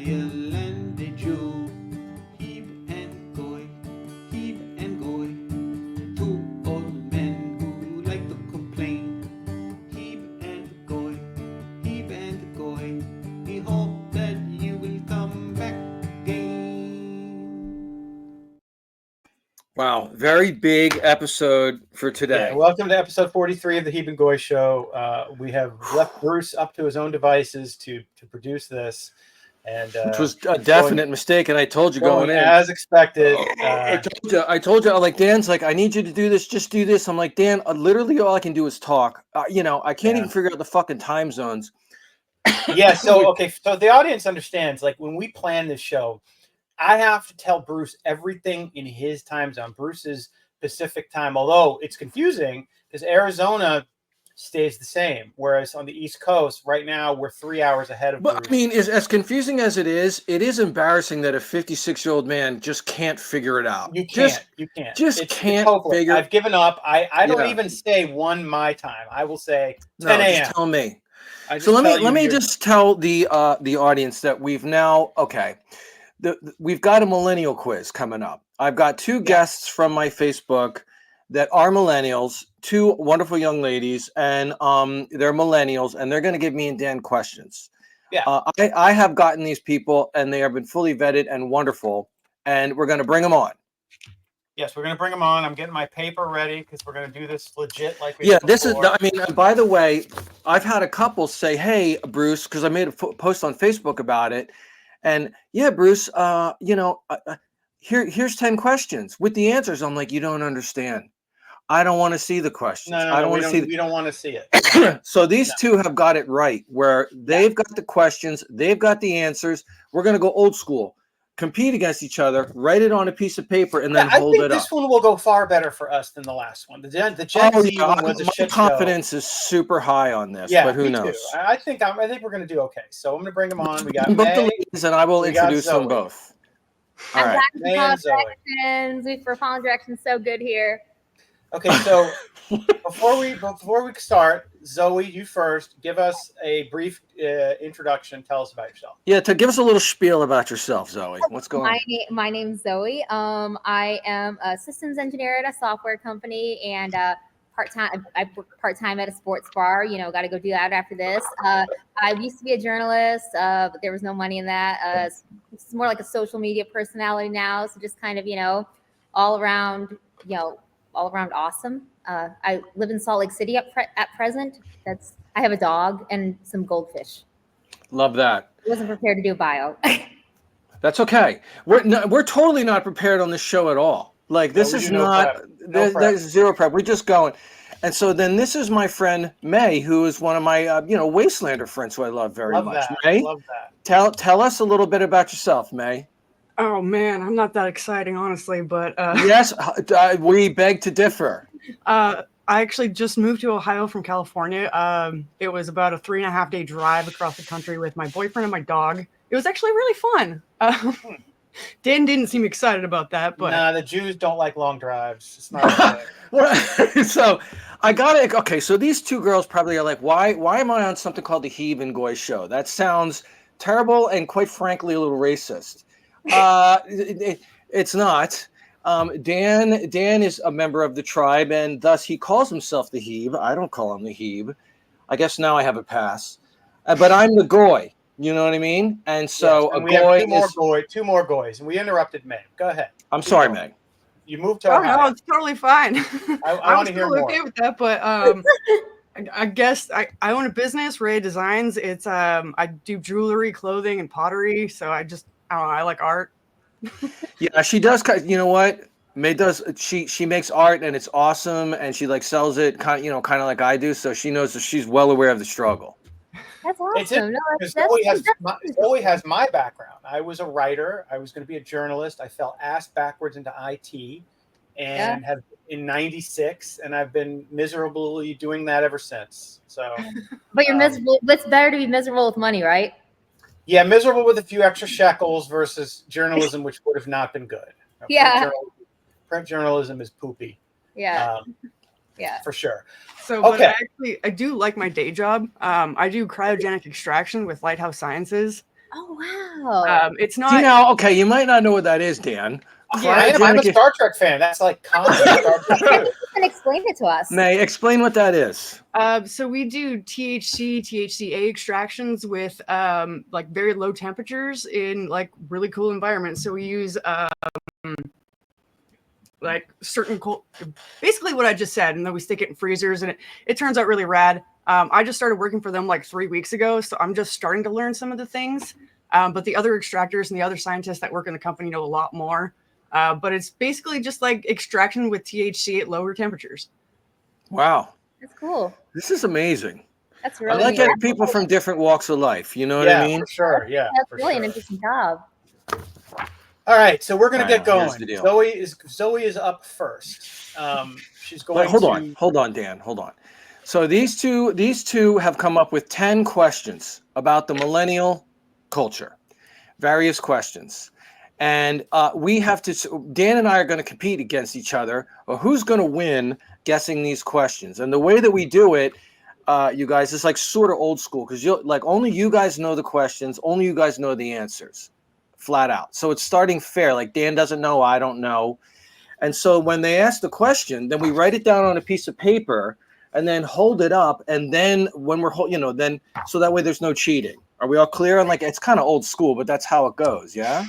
millennial-aged Jew. Heeb and Goy, Heeb and Goy. Two old men who like to complain. Heeb and Goy, Heeb and Goy. We hope that you will come back again. Wow, very big episode for today. Yeah, welcome to episode 43 of the Heeb and Goy Show. We have left Bruce up to his own devices to produce this, and Which was a definite mistake, and I told you going in as expected. I told you, like, Dan's like, I need you to do this, just do this. I'm like, Dan, literally all I can do is talk. I can't even figure out the fucking time zones. Yeah, so the audience understands, like, when we plan this show, I have to tell Bruce everything in his time zone, Bruce's Pacific time, although it's confusing because Arizona stays the same, whereas on the East Coast right now we're 3 hours ahead of Bruce. I mean, as confusing as it is embarrassing that a 56-year-old man just can't figure it out. You can't. Just can't figure. I've given up. I don't even say 1 my time. I will say 10 a.m. Just tell me. So let me just tell the audience that we've now we've got a millennial quiz coming up. I've got 2 guests from my Facebook that are millennials, 2 wonderful young ladies, and they're millennials, and they're going to give me and Dan questions. Yeah. I have gotten these people, and they have been fully vetted and wonderful, and we're going to bring them on. Yes, we're going to bring them on. I'm getting my paper ready because we're going to do this legit like we did before. This is, I mean, by the way, I've had a couple say, hey, Bruce, because I made a post on Facebook about it. And yeah, Bruce, here's 10 questions with the answers. I'm like, you don't understand. I don't want to see the questions. I don't want to see. We don't want to see it. So these 2 have got it right, where they've got the questions, they've got the answers. We're going to go old school, compete against each other, write it on a piece of paper, and then hold it up. This one will go far better for us than the last one. The Gen Z one was a shit show. My confidence is super high on this, but who knows? Too. I think we're going to do okay. So I'm going to bring them on. We got both the ladies, and I will introduce them both. All right. We've following directions so good here. Okay, so before we start, Zoe, you first. Give us a brief introduction. Tell us about yourself. Yeah, give us a little spiel about yourself, Zoe. What's going on? My name's Zoe. I am a systems engineer at a software company, and I work part-time at a sports bar. Got to go do that after this. I used to be a journalist, but there was no money in that. It's more like a social media personality now. So just kind of, all around awesome. I live in Salt Lake City at present. I have a dog and some goldfish. Love that. I wasn't prepared to do a bio. That's okay. We're totally not prepared on this show at all. Like, this is not, there's zero prep. We're just going. And so then this is my friend May, who is one of my Wastelander friends who I love very much. May, love that. Tell us a little bit about yourself, May. Oh man, I'm not that exciting, honestly, but yes, we beg to differ. I actually just moved to Ohio from California. It was about a 3.5-day drive across the country with my boyfriend and my dog. It was actually really fun. Dan didn't seem excited about that, but the Jews don't like long drives. It's not. So I got it. Okay, so these 2 girls probably are like, why am I on something called the Heeb and Goy Show? That sounds terrible and, quite frankly, a little racist. It's not. Dan is a member of the tribe, and thus he calls himself the Heeb. I don't call him the Heeb. I guess now I have a pass. But I'm the Goy. You know what I mean? And so we have 2 more Goys, and we interrupted Meg. Go ahead. I'm sorry, Meg. You moved to Ohio. No, it's totally fine. I want to hear more. Okay with that, but I guess I own a business, Ray Designs. It's I do jewelry, clothing, and pottery. So I don't know, I like art. Yeah, she does. You know what? May does. She makes art, and it's awesome, and she sells it kind of like I do. So she knows that she's well aware of the struggle. That's awesome. Zoe has my background. I was a writer. I was going to be a journalist. I fell ass backwards into IT, and have in '96, and I've been miserably doing that ever since. So, but you're miserable. It's better to be miserable with money, right? Yeah, miserable with a few extra shekels versus journalism, which would have not been good. Yeah, print journalism is poopy. Yeah, for sure. So, but I do like my day job. I do cryogenic extraction with Lighthouse Sciences. Oh wow. It's See not. now, okay, you might not know what that is, Dan. Yeah, I'm a Star Trek fan. That's like common. Star Trek Maybe too. you can explain it to us. May explain what that is. So we do THC, THCA extractions with like very low temperatures in like really cool environments. So we use like certain cool, basically what I just said, and then we stick it in freezers, and it turns out really rad. I just started working for them like 3 weeks ago, so I'm just starting to learn some of the things. But the other extractors and the other scientists that work in the company know a lot more. But it's basically just like extraction with THC at lower temperatures. Wow. That's cool. This is amazing. That's I really like getting people from different walks of life. You know what I mean? For sure. Yeah, That's for really sure. an interesting job. All right, so we're gonna All right, get here's going. the deal. Zoe is up first. She's going. Wait, hold on, Dan, hold on. So these two have come up with 10 questions about the millennial culture, various questions, and we have to. Dan and I are going to compete against each other, or who's going to win guessing these questions. And the way that we do it, you guys, is like sort of old school because only you guys know the questions, only you guys know the answers, flat out. So it's starting fair. Like Dan doesn't know, I don't know. And so when they ask the question, then we write it down on a piece of paper and then hold it up. And then when we're, then so that way there's no cheating. Are we all clear? And like, it's kind of old school, but that's how it goes. Yeah.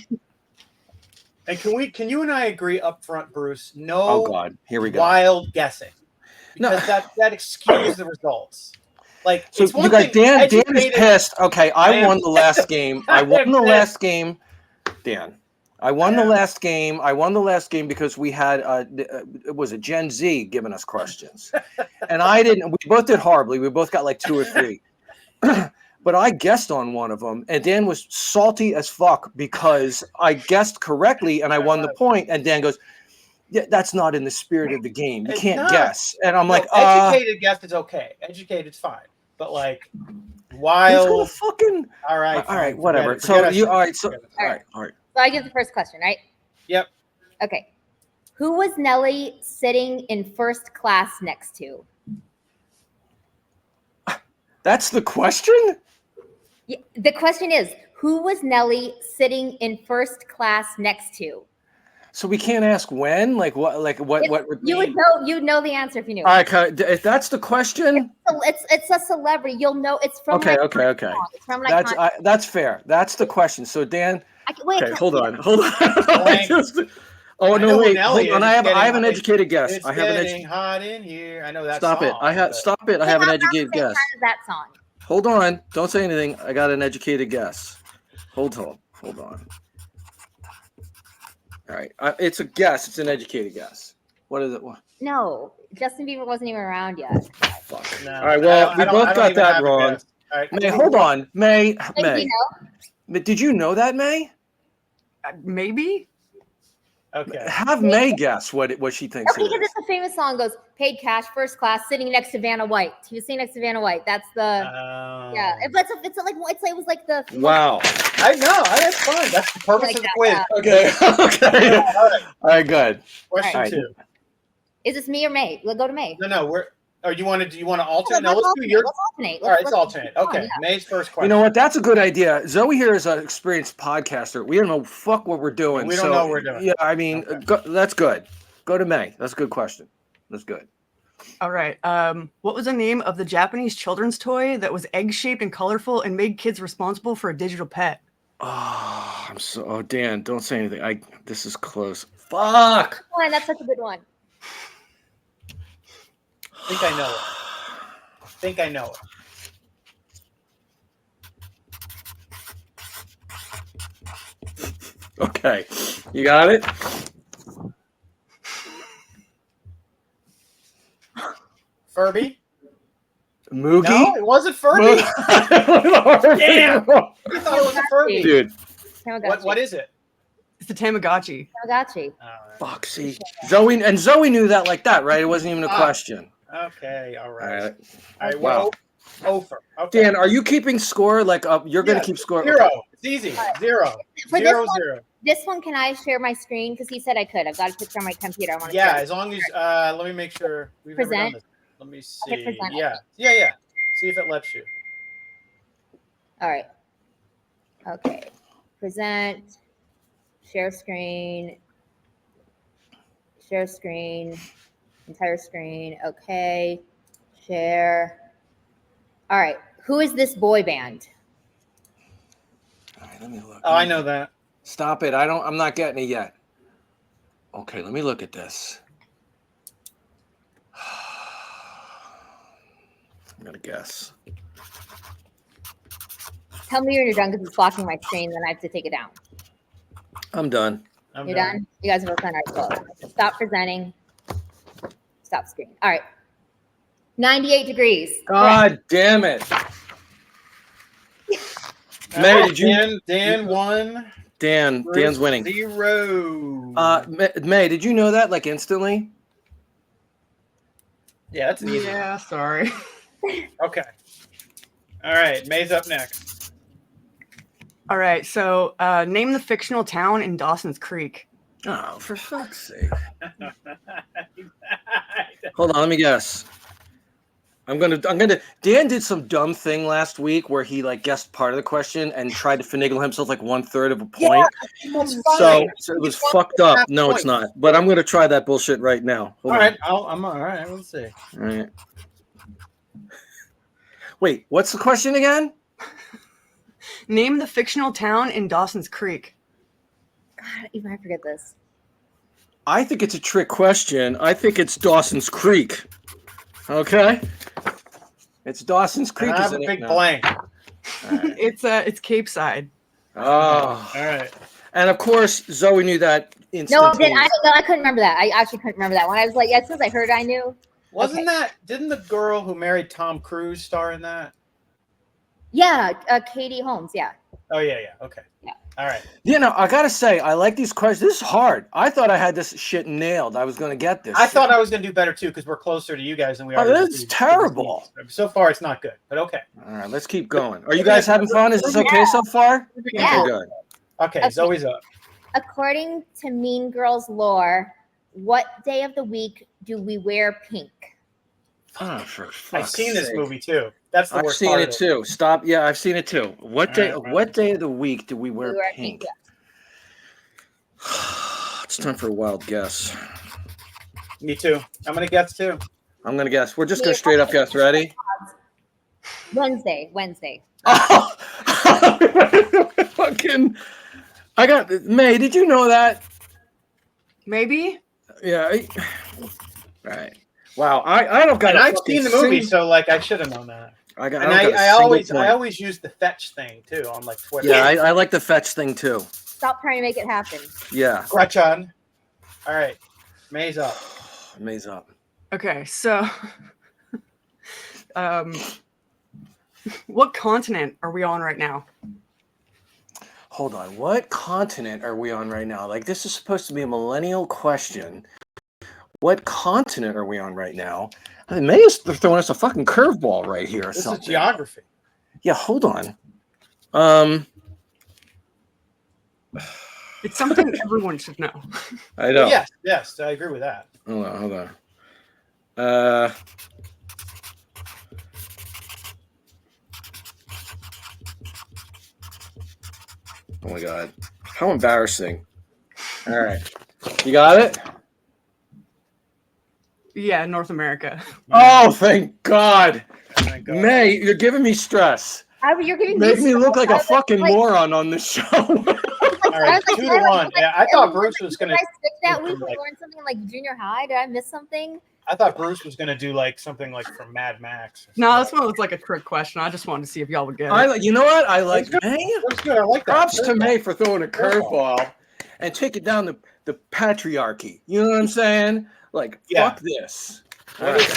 And can you and I agree up front, Bruce? No. Oh God, here we go. Wild guessing. No. Because that excuses the results. Like, so it's one you guys, thing, Dan is pissed. Okay, I won the last game. I won the last game, Dan. I won the last game. I won the last game because we had it was a Gen Z giving us questions, and I didn't. We both did horribly. We both got like 2 or 3, but I guessed on one of them, and Dan was salty as fuck because I guessed correctly and I won the point. And Dan goes, "Yeah, that's not in the spirit of the game. You can't guess." And I'm like, educated guess is okay. Educated's fine, but like wild. Fucking all right, whatever. Forget So us. you all right? So all right. So I give the first question, right? Yep. Okay. Who was Nelly sitting in first class next to? That's the question? Yeah, the question is, who was Nelly sitting in first class next to? So we can't ask when? Like what? Like what? You would know. You'd know the answer if you knew. All right, if that's the question. It's a celebrity. You'll know. It's from. Okay. It's from that's fair. That's the question. So Dan. Wait, hold on. Oh no! Wait. Hold on. I have an educated guess. It's I have an getting hot in here. I know that. Stop it! I have I have an educated guess. That song. Hold on. Don't say anything. I got an educated guess. Hold on. All right. It's a guess. It's an educated guess. What is it? No, Justin Bieber wasn't even around yet. Fuck. No, all right. Well, we both got that wrong. All right. May, hold on. May. You know? Did you know that, May? Maybe. Okay. Have May guess what she thinks. Okay, because it's a famous song. Goes paid cash, first class, sitting next to Vanna White. He was sitting next to Vanna White. That's the yeah. But it was like the wow. I know. That's fine. That's the purpose of the quiz. Yeah. Okay. Okay. All right. Good. Question 2. Is this me or May? We'll go to May. No. Do you want to alternate? Let's Let's do your. Let's alternate. All right, let's alternate. Okay, yeah. May's first question. You know what? That's a good idea. Zoe here is an experienced podcaster. We don't know what we're doing. We don't know what we're doing. Yeah, I mean, that's good. Go to May. That's a good question. That's good. All right. What was the name of the Japanese children's toy that was egg-shaped and colorful and made kids responsible for a digital pet? Oh, Dan, don't say anything. This is close. Fuck. That's such a good one. I think I know it. Okay. You got it? Furby? Moogie? No, it wasn't Furby. Damn! I thought it was a Furby. Dude. What is it? It's the Tamagotchi. Tamagotchi. Fuck, see. Zoe knew that like that, right? It wasn't even a question. Okay, all right. All right, wow. Over. Okay. Dan, are you keeping score? Like, you're going to keep score? 0. Okay. It's easy. 0. For 0, this 0. This one, can I share my screen? Because he said I could. I've got a picture on my computer. I want to Yeah, share. as long as let me make sure we've never done this. Let me see. Okay, present. Yeah. See if it lets you. All right. Okay. Present. Share screen. Share screen. Entire screen. Okay. Share. All right. Who is this boy band? All right, let me look. Oh, I know that. Stop it. I'm not getting it yet. Okay, let me look at this. I'm gonna guess. Tell me when you're done because it's blocking my screen. Then I have to take it down. I'm done. You're done? You guys are both done. All right, cool. Stop presenting. Stop screen. All right. 98 degrees. God damn it. May, did you? Dan won. Dan's winning. 0. May, did you know that like instantly? Yeah, that's an easy one. Yeah, sorry. Okay. All right, May's up next. All right, so name the fictional town in Dawson's Creek. Oh, for fuck's sake. Hold on, let me guess. I'm gonna Dan did some dumb thing last week where he like guessed part of the question and tried to finagle himself like 1/3 of a point. Yeah, so it was fucked up. No, it's not. But I'm gonna try that bullshit right now. Hold all on. right, I'm all right. We'll see. All right. Wait, what's the question again? Name the fictional town in Dawson's Creek. God, even I forget this. I think it's a trick question. I think it's Dawson's Creek. Okay. It's Dawson's Creek. I have a big blank. Right. It's Cape Side. Oh. All right. And of course, Zoe knew that No, instantaneously. I couldn't remember that. I actually couldn't remember that one. I was like, as soon as I heard, I knew. Wasn't that? Didn't the girl who married Tom Cruise star in that? Yeah, Katie Holmes. Yeah. Oh yeah. Okay. Yeah. All right. You know, I gotta say, I like these questions. This is hard. I thought I had this shit nailed. I was gonna get this. I shit. thought I was going to do better too because we're closer to you guys than we are. Oh, to that's terrible. So far, it's not good, but okay. All right, let's keep going. Are you guys having fun? Is this okay so far? Yeah. Okay, good. Okay, Zoe's up. According to Mean Girls lore, what day of the week do we wear pink? Oh, for I've fuck's seen this sake. movie too. That's the I've worst seen part it of too. Stop. Yeah, I've seen it too. What day? right. What day of the week do we wear We wear pink? pink, It's time for a wild guess. Me too. I'm going to guess too. I'm gonna guess. We're just gonna straight up guess. Ready? Wednesday. Oh, fucking! I got May. Did you know that? Maybe? Yeah. Right. Wow. I don't got. And a I've fucking seen the movie, sing- so like I should have known that. I got. And I, don't got a I single always point. use the fetch thing too on like Twitter. Yeah, I like the fetch thing too. Stop trying to make it happen. Yeah. Gretchen. All right, May's up. May's up. Okay, so what continent are we on right now? Hold on. What continent are we on right now? Like, this is supposed to be a millennial question. What continent are we on right now? I mean, May is throwing us a fucking curveball right here or This something. is geography. Yeah, hold on. It's something everyone should know. I know. Yes, I agree with that. Hold on. Oh my god. How embarrassing. All right. You got it? Yeah, North America. Oh, thank God. Thank God. May, you're giving me stress. You're giving Make me look like a fucking like, moron on this show. All right, 2-1. Yeah, I thought Bruce was going Did to. I skip that week? We learned something like junior high. Did I miss something? I thought Bruce was going to do like something like from Mad Max. No, this one was like a trick question. I just wanted to see if y'all would get it. You know what? I like May. That's good. I like that. Props to May for throwing a curveball and taking down the patriarchy. You know what I'm saying? Like, Yeah. fuck this. What is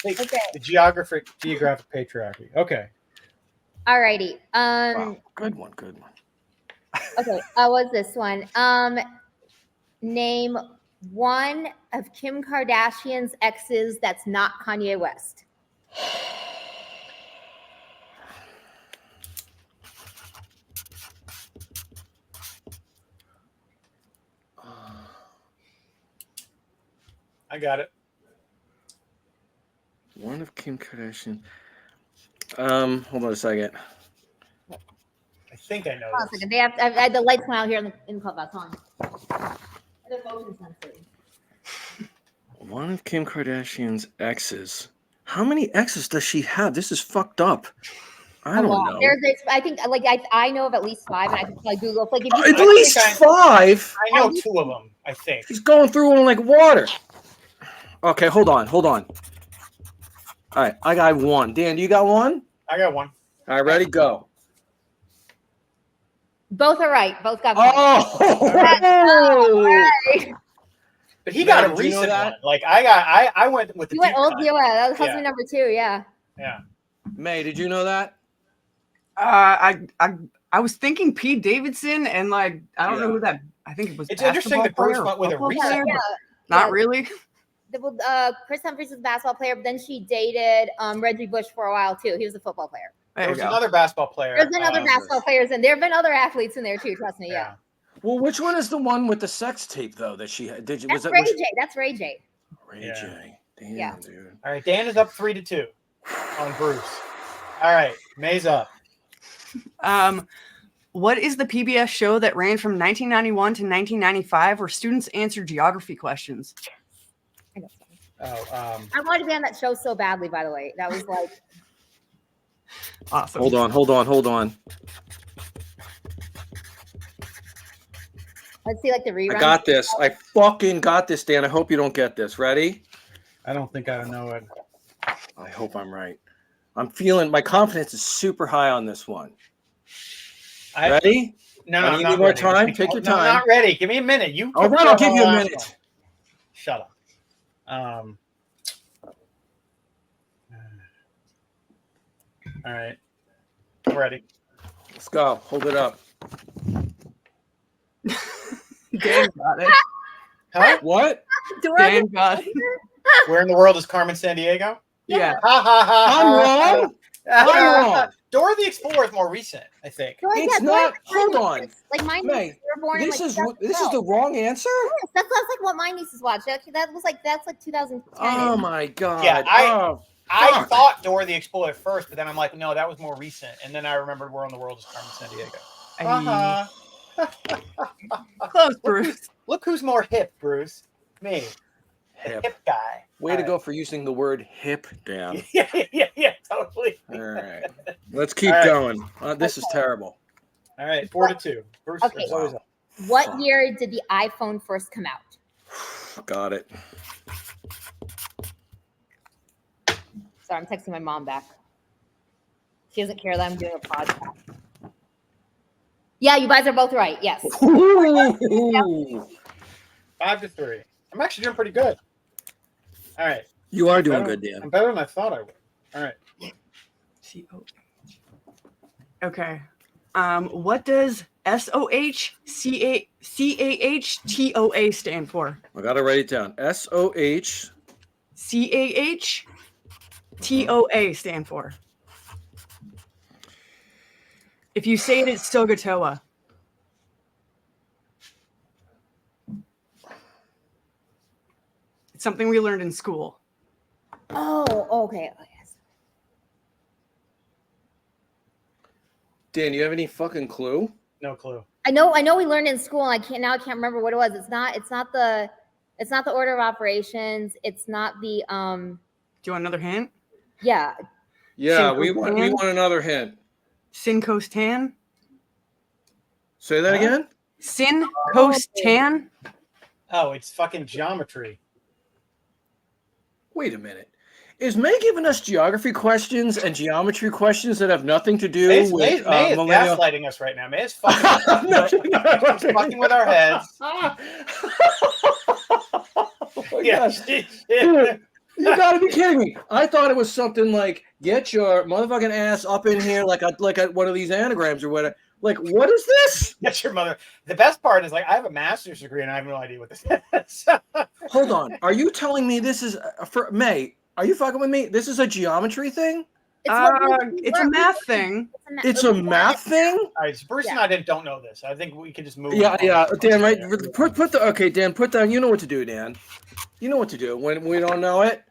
it? Okay. The geographic patriarchy. Okay. Alrighty. Wow. Good one. Okay. What's this one? Name one of Kim Kardashian's exes that's not Kanye West. I got it. One of Kim Kardashian. Hold on a second. I I think I know Hold on a this. second. They have I had the lights went out here in the clubhouse. Hold on. They're motion sensitive. One of Kim Kardashian's exes. How many exes does she have? This is fucked up. I don't know. There's I think like I know of at least 5, and I can probably Google. Like if you At least 5. I know 2 of them. I think She's going through them like water. Okay, hold on. All right, I got 1. Dan, do you got 1? I got 1. All right, ready, go. both are right. Both got points. Oh, Right. But he Now, got a did you know recent that? one. Like I went with the You went deep old. cut. Yeah, that was husband Yeah. number 2. Yeah. Yeah. May, did you know that? I was thinking Pete Davidson, and like I don't know who that. I think it was. It's interesting that Bruce went with a recent player, one. but not really. Chris Humphries was a basketball player, but then she dated Reggie Bush for a while too. He was a football player. There There you was go. another basketball player. There's been other basketball players, and there have been other athletes in there too. Trust me. Yeah. Well, which one is the one with the sex tape though that she had? Did you? That's Was Ray it? J. That's Ray J. Ray Yeah. J. Damn, Yeah. dude. All right, Dan is up 3-2 on Bruce. All right, May's up. What is the PBS show that ran from 1991 to 1995 where students answered geography questions? I know. Oh, I wanted to be on that show so badly. By the way, that was like Awesome. Hold on. let's see, like the rerun. I got this. I fucking got this, Dan. I hope you don't get this. Ready? I don't think I know it. I hope I'm right. I'm feeling my confidence is super high on this one. Ready? No, You I'm need not more ready. time? Take your No, I'm time. not ready. Give me a minute. You. All right, took I'll care give of you the a last minute. one. Shut up. All right. I'm ready. Let's go. Hold it up. Dan got it. Huh? What? Dan got it. Where in the world is Carmen Sandiego? Yeah. Ha ha ha. I'm wrong. I'm wrong. Dora the Explorer is more recent, I think. It's not. Hold on. Like my May, nieces were born in This like is 2012. the wrong answer. Yes, that's like what my nieces watched. Actually, that's like 2010. Oh my god. Yeah, Oh, I fuck. thought Dora the Explorer first, but then I'm like, no, that was more recent. And then I remembered Where in the World is Carmen Sandiego. Close, Bruce. Look who's more hip, Bruce. Me. The Hip. hip guy. Way All to right. go for using the word hip, Dan. Yeah, totally. All right. Let's keep All right. going. This is terrible. All right, 4-2. Bruce Okay. is always up. What Fuck. year did the iPhone first come out? Got it. Sorry, I'm texting my mom back. She doesn't care that I'm doing a podcast. Yeah, you guys are both right. Yes. Ooh. 5-3. I'm actually doing pretty good. All right. You are doing Better- good, Dan. I'm better than I thought I would. All right. Okay. What does SOHCAHTOA stand for? I got to write it down. SOH. CAHTOA stand for. If you say it, it's Sogatoa. It's something we learned in school. Oh, okay. Yes. Dan, you have any fucking clue? No clue. I know we learned in school, and I can't remember what it was. It's not the order of operations. It's not the Do you want another hint? yeah. Yeah, we Syncopan? want another hint. Syncostan? Say that Huh? again? Syncostan? Oh, it's fucking geometry. Wait a minute. Is May giving us geography questions and geometry questions that have nothing to do May with is millennial? gaslighting us right now. May is fucking, she's fucking with our heads. Oh my Yeah, gosh. yeah. You gotta be kidding me. I thought it was something like get your motherfucking ass up in here like a one of these anagrams or whatever. Like, what is this? That's your mother. The best part is like I have a master's degree and I have no idea what this is. Hold on. Are you telling me this is for May? Are you fucking with me? This is a geometry thing? It's a math thing. It's a math thing? All right, so Bruce and I don't know this. I think we can just move. Yeah, on. yeah. Dan, right? Put the okay, Dan. Put down. You know what to do, Dan. You know what to do when we don't know it.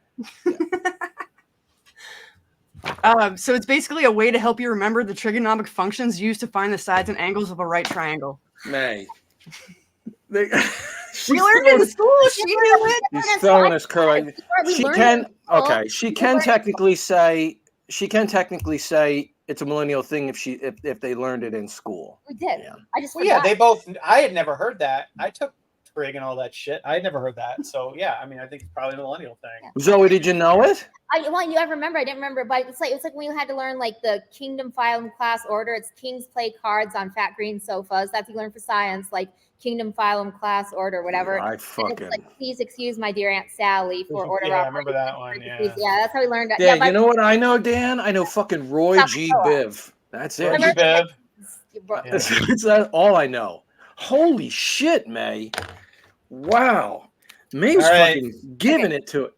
So it's basically a way to help you remember the trigonometric functions used to find the sides and angles of a right triangle. May. We learned it in school. She knew it. She's throwing us curve. We She learned can. it in school. Okay. She can technically say. She can technically say it's a millennial thing if they learned it in school. We did. Yeah. I just Well, yeah, forgot. they both. I had never heard that. I took trig and all that shit. I had never heard that. So yeah, I mean, I think it's probably a millennial thing. Zoe, did you know it? I remember. I didn't remember, but it's like when you had to learn like the kingdom file class order. It's kings play cards on fat green sofas. That's what you learn for science, like kingdom phylum class order, whatever. I And fucking. it's like, please excuse my dear Aunt Sally for order. Yeah, I remember that one. Yeah. Yeah, that's how we learned that. Dan, Yeah, you know what I know, Dan? I know fucking Roy G. Biv. That's it. Roy G. Biv. That's all I know. Holy shit, May. Wow. May's All right. fucking giving it to it.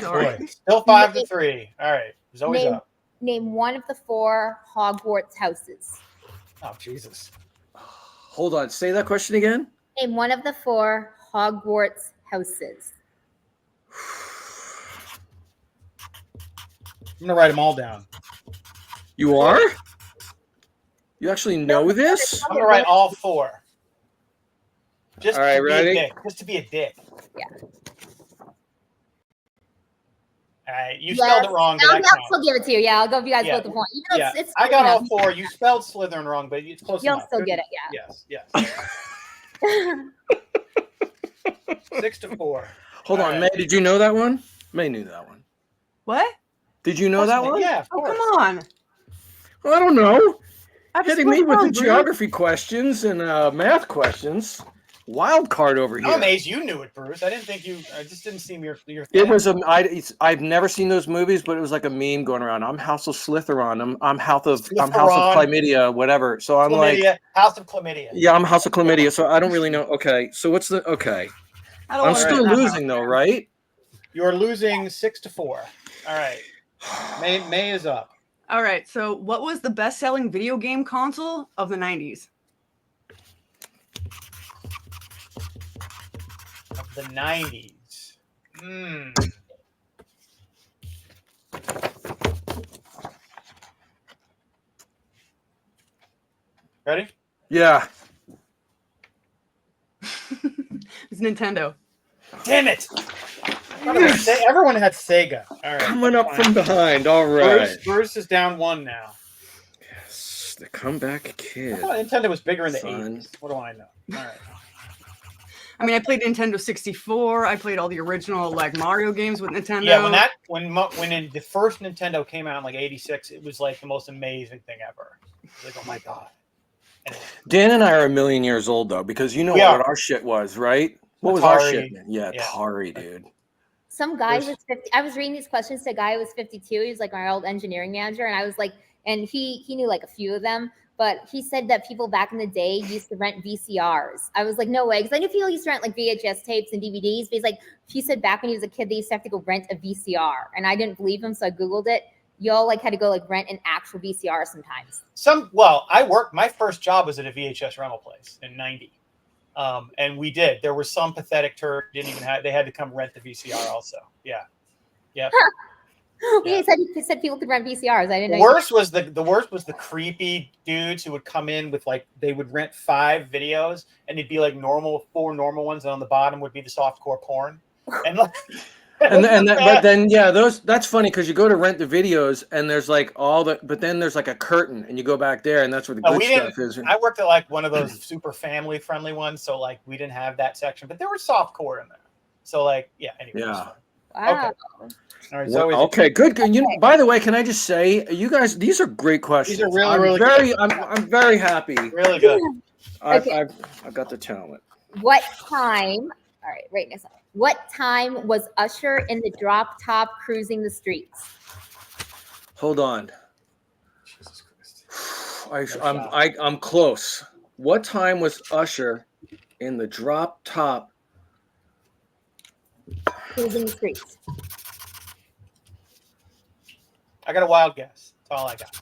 Boy, still 5-3. All right, Zoe's up. Name one of the 4 Hogwarts houses. Oh Jesus. Hold on. Say that question again. Name one of the 4 Hogwarts houses. I'm gonna write them all down. You are? You actually know this? I'm gonna write all 4. Just All right, to be ready? a dick. Just to be a dick. Yeah. All right, you spelled it wrong, but I'll that counts. still give it to you. Yeah, I'll give you guys Yeah. both the point. Even though Yeah, it's I got you all know, 4. You spelled Slytherin wrong, but it's close You'll enough. still get it. Yeah. Yes. 6-4. Hold All on, right. May. Did you know that one? May knew that one. What? Did you know that one? Yeah, of Oh, course. come on. Well, I don't know. I've Hitting me with the Bruce. geography questions and math questions. Wild card over here. I'm amazed you knew it, Bruce. I didn't think you. I just didn't seem your thing. It was I've never seen those movies, but it was like a meme going around. I'm House of Slytherin. I'm House of Chlamydia, whatever. So I'm Chlamydia, like, House of Chlamydia. yeah, I'm House of Chlamydia. So I don't really know. Okay, so what's the okay? I'm still losing though, right? You're losing 6-4. All right. May is up. All right. So, what was the best-selling video game console of the 90s? Of the 90s. Ready? Yeah. It's Nintendo. Damn it! Everyone had Sega. All right. Coming up from behind. All right. Bruce is down 1 now. Yes, the comeback kid. I thought Nintendo was bigger in the Son. 80s. What do I know? All right. I mean, I played Nintendo 64. I played all the original like Mario games with Nintendo. Yeah, when the first Nintendo came out in like '86, it was like the most amazing thing ever. Like, oh my god. Anyway. Dan and I are a million years old though, because you know Yeah. what our shit was, right? What was our Atari. shit? Yeah, Yeah. Atari, dude. Some guy was 50. I was reading these questions to a guy who was 52. He was like my old engineering manager, and I was like, and he knew like a few of them. But he said that people back in the day used to rent VCRs. I was like, no way, because I knew people used to rent like VHS tapes and DVDs. But he's like, he said back when he was a kid, they used to have to go rent a VCR, and I didn't believe him, so I googled it. Y'all like had to go like rent an actual VCR sometimes. I worked. My first job was at a VHS rental place in '90, and we did. There was some pathetic turd didn't even have. They had to come rent the VCR also. Yeah. Yeah, he said people could rent VCRs. I didn't know. The worst was the creepy dudes who would come in with like they would rent 5 videos and it'd be like 4 normal ones, and on the bottom would be the softcore porn. And like, but then yeah, that's funny because you go to rent the videos and there's like but then there's like a curtain and you go back there and that's where the good stuff is. I worked at like one of those super family friendly ones, so like we didn't have that section, but there was softcore in there. So like anyway. Yeah. Wow. Okay. All right, Well, okay, good. You know, by the way, can I just say, you guys, these are great questions. These are really good. I'm very happy. Really good. I've got the talent. What time? All right, right next. What time was Usher in the drop top cruising the streets? Hold on. Jesus Christ. I'm close. What time was Usher in the drop top Cruising the streets. I got a wild guess. That's all I got.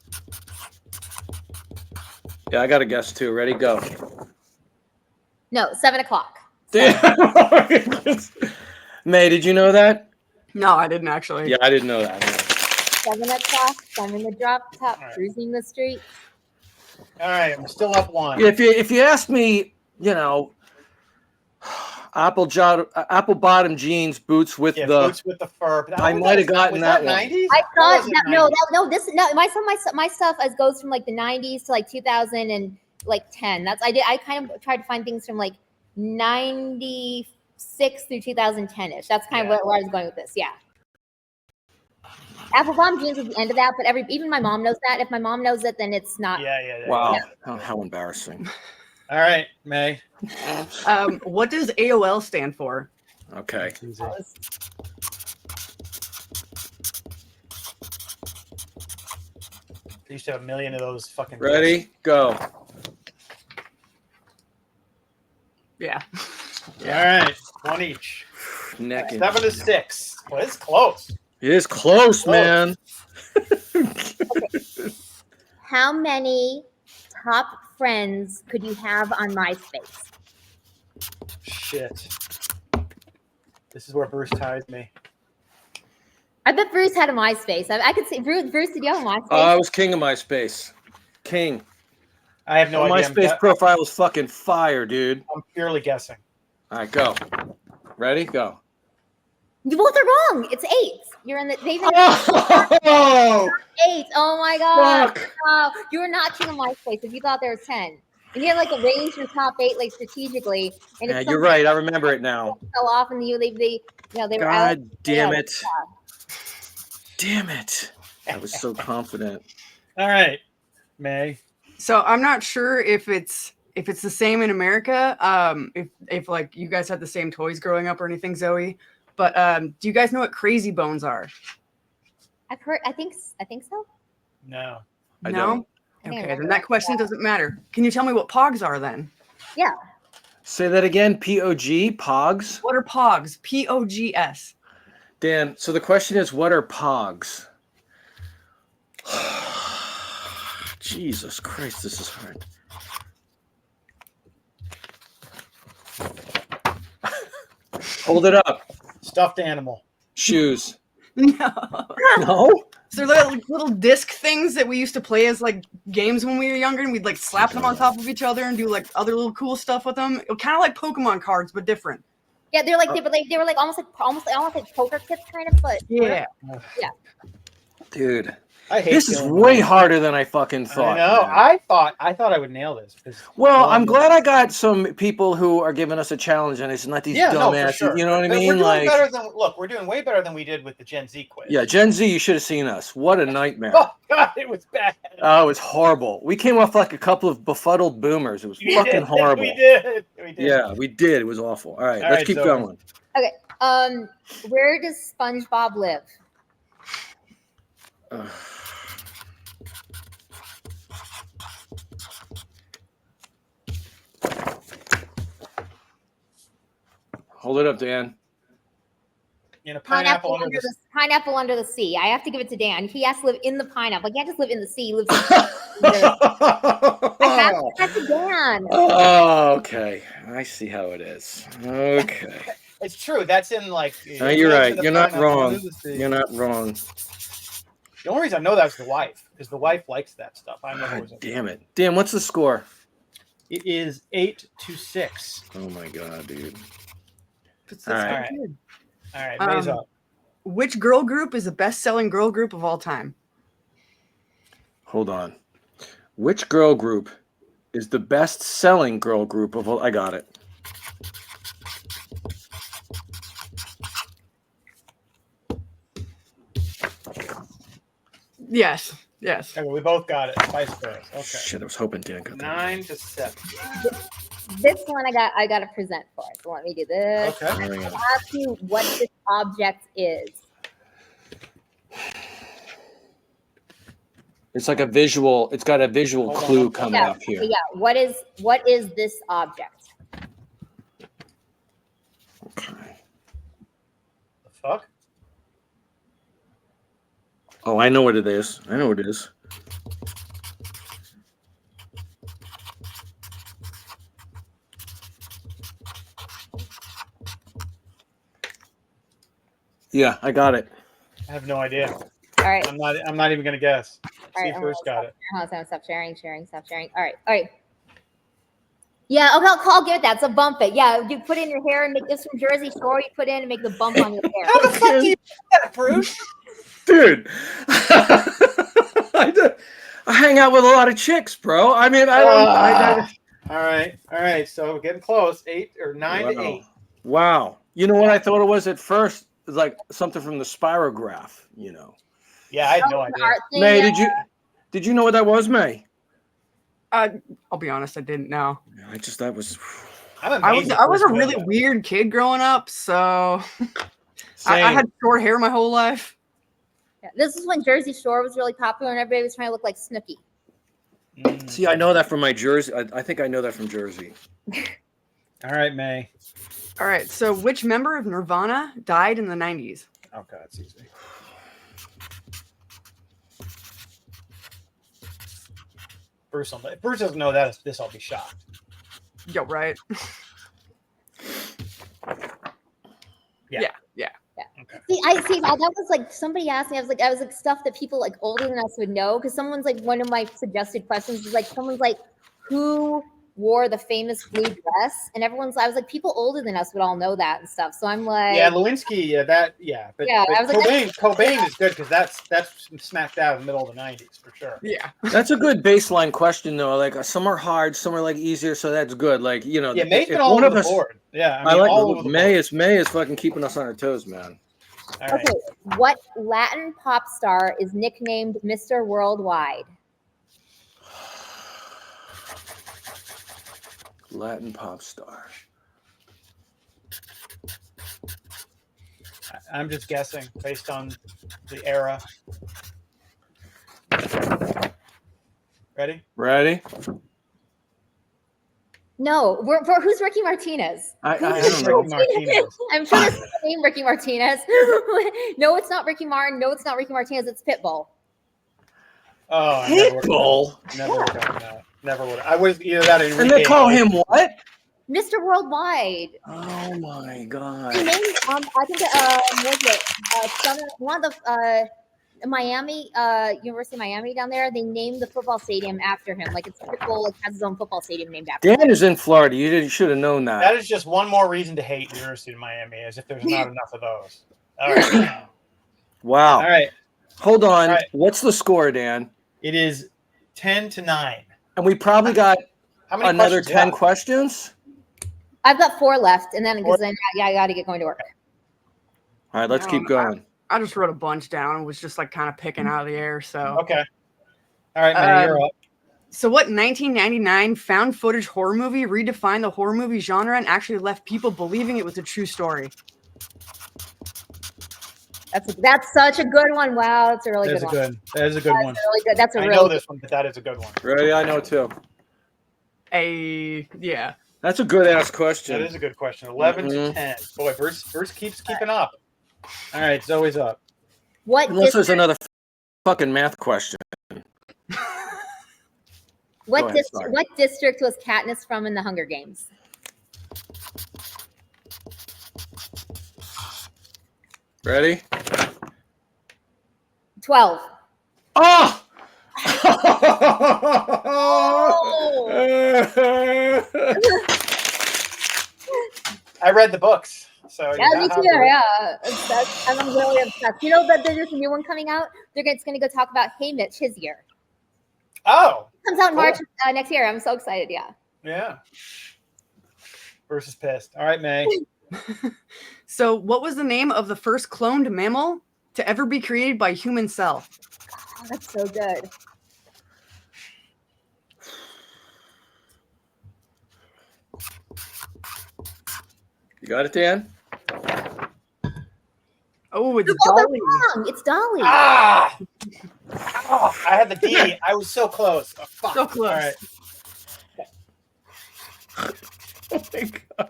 Yeah, I got a guess too. Ready, go. No, 7 o'clock. Damn. May, did you know that? No, I didn't actually. Yeah, I didn't know that. 7 o'clock, some in the drop top, All right. cruising the streets. All right, I'm still up 1. If you ask me, apple bottom jeans, boots with boots with the fur. But I might have gotten was that that one. 90s? I Or thought was it that, 90s? no. My stuff goes from like the 90s to like 2000 and like 10. I kind of tried to find things from like 96 through 2010ish. That's kind of where I was going with this. Yeah. Apple bottom jeans is the end of that, but even my mom knows that. If my mom knows it, then it's not. Yeah. Wow, Yeah. how embarrassing. All right, May. What does AOL stand for? Okay. They used to have a million of those fucking. Ready? Go. Yeah. All right, 1 each. Neck 7 to 6. Well, it's close. It is close, man. How many top friends could you have on MySpace? Shit. This is where Bruce ties me. I bet Bruce had a MySpace. I could see Bruce. Did you have a MySpace? I was king of MySpace. King. I have no My idea. MySpace profile was fucking fire, dude. I'm purely guessing. All right, go. Ready? Go. You both are wrong. It's 8. You're in the. Oh! 8. Oh my god! Fuck. Wow. You were not king of MySpace if you thought there was 10. And you had like arranged your top 8 like strategically. And Yeah, you're right. I remember it now. Fell off, and they were out. God damn it! Damn it! I was so confident. All right, May. So I'm not sure if it's the same in America. If like you guys had the same toys growing up or anything, Zoe. But do you guys know what crazy bones are? I've heard. I think so. No. I No. don't. Okay, then that question doesn't matter. Can you tell me what pogs are then? Yeah. Say that again. POG. Pogs. What are pogs? POGS. Dan. So the question is, what are pogs? Jesus Christ, this is hard. Hold it up. Stuffed animal. Shoes. No. No? So they're like little disc things that we used to play as like games when we were younger, and we'd like slap them on top of each other and do like other little cool stuff with them. Kind of like Pokemon cards, but different. Yeah, they were like almost like poker chips kind of, but Yeah. Dude. I hate This is killing way them. harder than I fucking thought. I know. man. I thought I would nail this. Well, I'm glad I got some people who are giving us a challenge, and it's not these dumbasses. sure. You know what I But mean? We're doing Like, better than we're doing way better than we did with the Gen Z quiz. yeah, Gen Z, you should have seen us. What a nightmare! Oh God, it was bad. Oh, it was horrible. We came off like a couple of befuddled boomers. It was fucking horrible. We did. Yeah, we did. It was awful. All right, All let's right, keep so- going. Okay. Where does SpongeBob live? Hold it up, Dan. In a pineapple under the Pineapple under the sea. I have to give it to Dan. He has to live in the pineapple. He can't just live in the sea. He lives in I have to give it to Dan. Oh, okay. I see how it is. Okay. It's true. That's in like. No, you're right. You're not wrong. You're not wrong. The only reason I know that is the wife, because the wife likes that stuff. I know. God damn it. Dan, what's the score? It is 8-6. Oh my god, dude. All right. All right, May's up. Which girl group is the best-selling girl group of all time? Hold on. Which girl group is the best-selling girl group of all? I got it. Yes. Okay, we both got it. Vice versa. Okay. Shit, I was hoping Dan got that. 9-7. This one I got to present for. So let me do this. Okay. Hang on. I'll ask you what this object is. It's like a visual. It's got a visual Hold on. clue coming Yeah. up here. Yeah. What is this object? Okay. The fuck? Oh, I know what it is. I know what it is. Yeah, I got it. I have no idea. All right. I'm not even gonna guess. All See right, if Bruce got it. Stop sharing. All right. Yeah, okay, I'll get that. So bump it. Yeah, you put it in your hair and make this from Jersey Shore. You put in and make the bump on your hair. How the fuck do you do that, Bruce? Dude. I hang out with a lot of chicks, bro. I mean, All right. So we're getting close. 9 to 8. Wow. You know what I thought it was at first? It was like something from the spirograph, you know. Yeah, I had no idea. May, did you know what that was, May? I'll be honest, I didn't know. That was. I was a really weird kid growing up, so I had short hair my whole life. Yeah, this is when Jersey Shore was really popular and everybody was trying to look like Snooki. See, I know that from my Jersey. I think I know that from Jersey. All right, May. All right, so which member of Nirvana died in the 90s? Oh, God, it's easy. Bruce doesn't know that. I'll be shocked. Yo, right? Yeah. Okay. That was like somebody asked me. I was like stuff that people like older than us would know because someone's like one of my suggested questions is like someone's like who wore the famous blue dress and I was like people older than us would all know that and stuff. So I'm like Lewinsky, but I was Cobain is good because that's smack dab in the middle of the 90s for sure. Yeah, that's a good baseline question though. Like some are hard, some are like easier, so that's good. Like May's been all over the board. Yeah, I mean, all over the May board. is fucking keeping us on our toes, man. All right. Okay, what Latin pop star is nicknamed Mr. Worldwide? Latin pop star. I'm just guessing based on the era. Ready? No, who's Ricky Martinez? I don't know. Martinez. I'm sure it's the name Ricky Martinez. No, it's not Ricky Martin. No, it's not Ricky Martinez. It's Pitbull. Oh, Pitbull. Never would have done that. Never would. I would either that or and they call him what? Mr. Worldwide. Oh my God. He named, I think one of the Miami, University of Miami down there. They named the football stadium after him. Like it's Pitbull, like has his own football stadium named after him. Dan is in Florida. You should have known that. That is just one more reason to hate University of Miami, as if there's not enough of those. All right. Wow. All right. Hold on. All right. What's the score, Dan? It is 10-9. And we probably got another 10 questions. I've got 4 left, and then because then I got to get going to work. All right, let's keep going. I just wrote a bunch down and was just like kind of picking out of the air. So okay. All right, man, you're up. So what 1999 found footage horror movie redefined the horror movie genre and actually left people believing it was a true story? That's such a good one. Wow, that's a really good one. That is a good one. Really good. That's a I really know this one, but that is a good one. Ready? I know too. Yeah. That's a good ass question. That is a good question. 11 to 10. Boy, Bruce keeps keeping up. All right, Zoe's up. Unless there's another fucking math question. What district was Katniss from in the Hunger Games? Ready? 12. Oh! I read the books. So yeah, me too. Yeah, I'm really obsessed. You know that there's a new one coming out. It's going to go talk about Hey Mitch, his year. Oh, it comes out in March next year. I'm so excited. Yeah. Bruce is pissed. All right, May. So, what was the name of the first cloned mammal to ever be created by human cell? Oh, that's so good. You got it, Dan? Oh, it's Dolly. It's Dolly. Ah! Oh, I had the D. I was so close. Oh, fuck. So close. All right. Oh my God.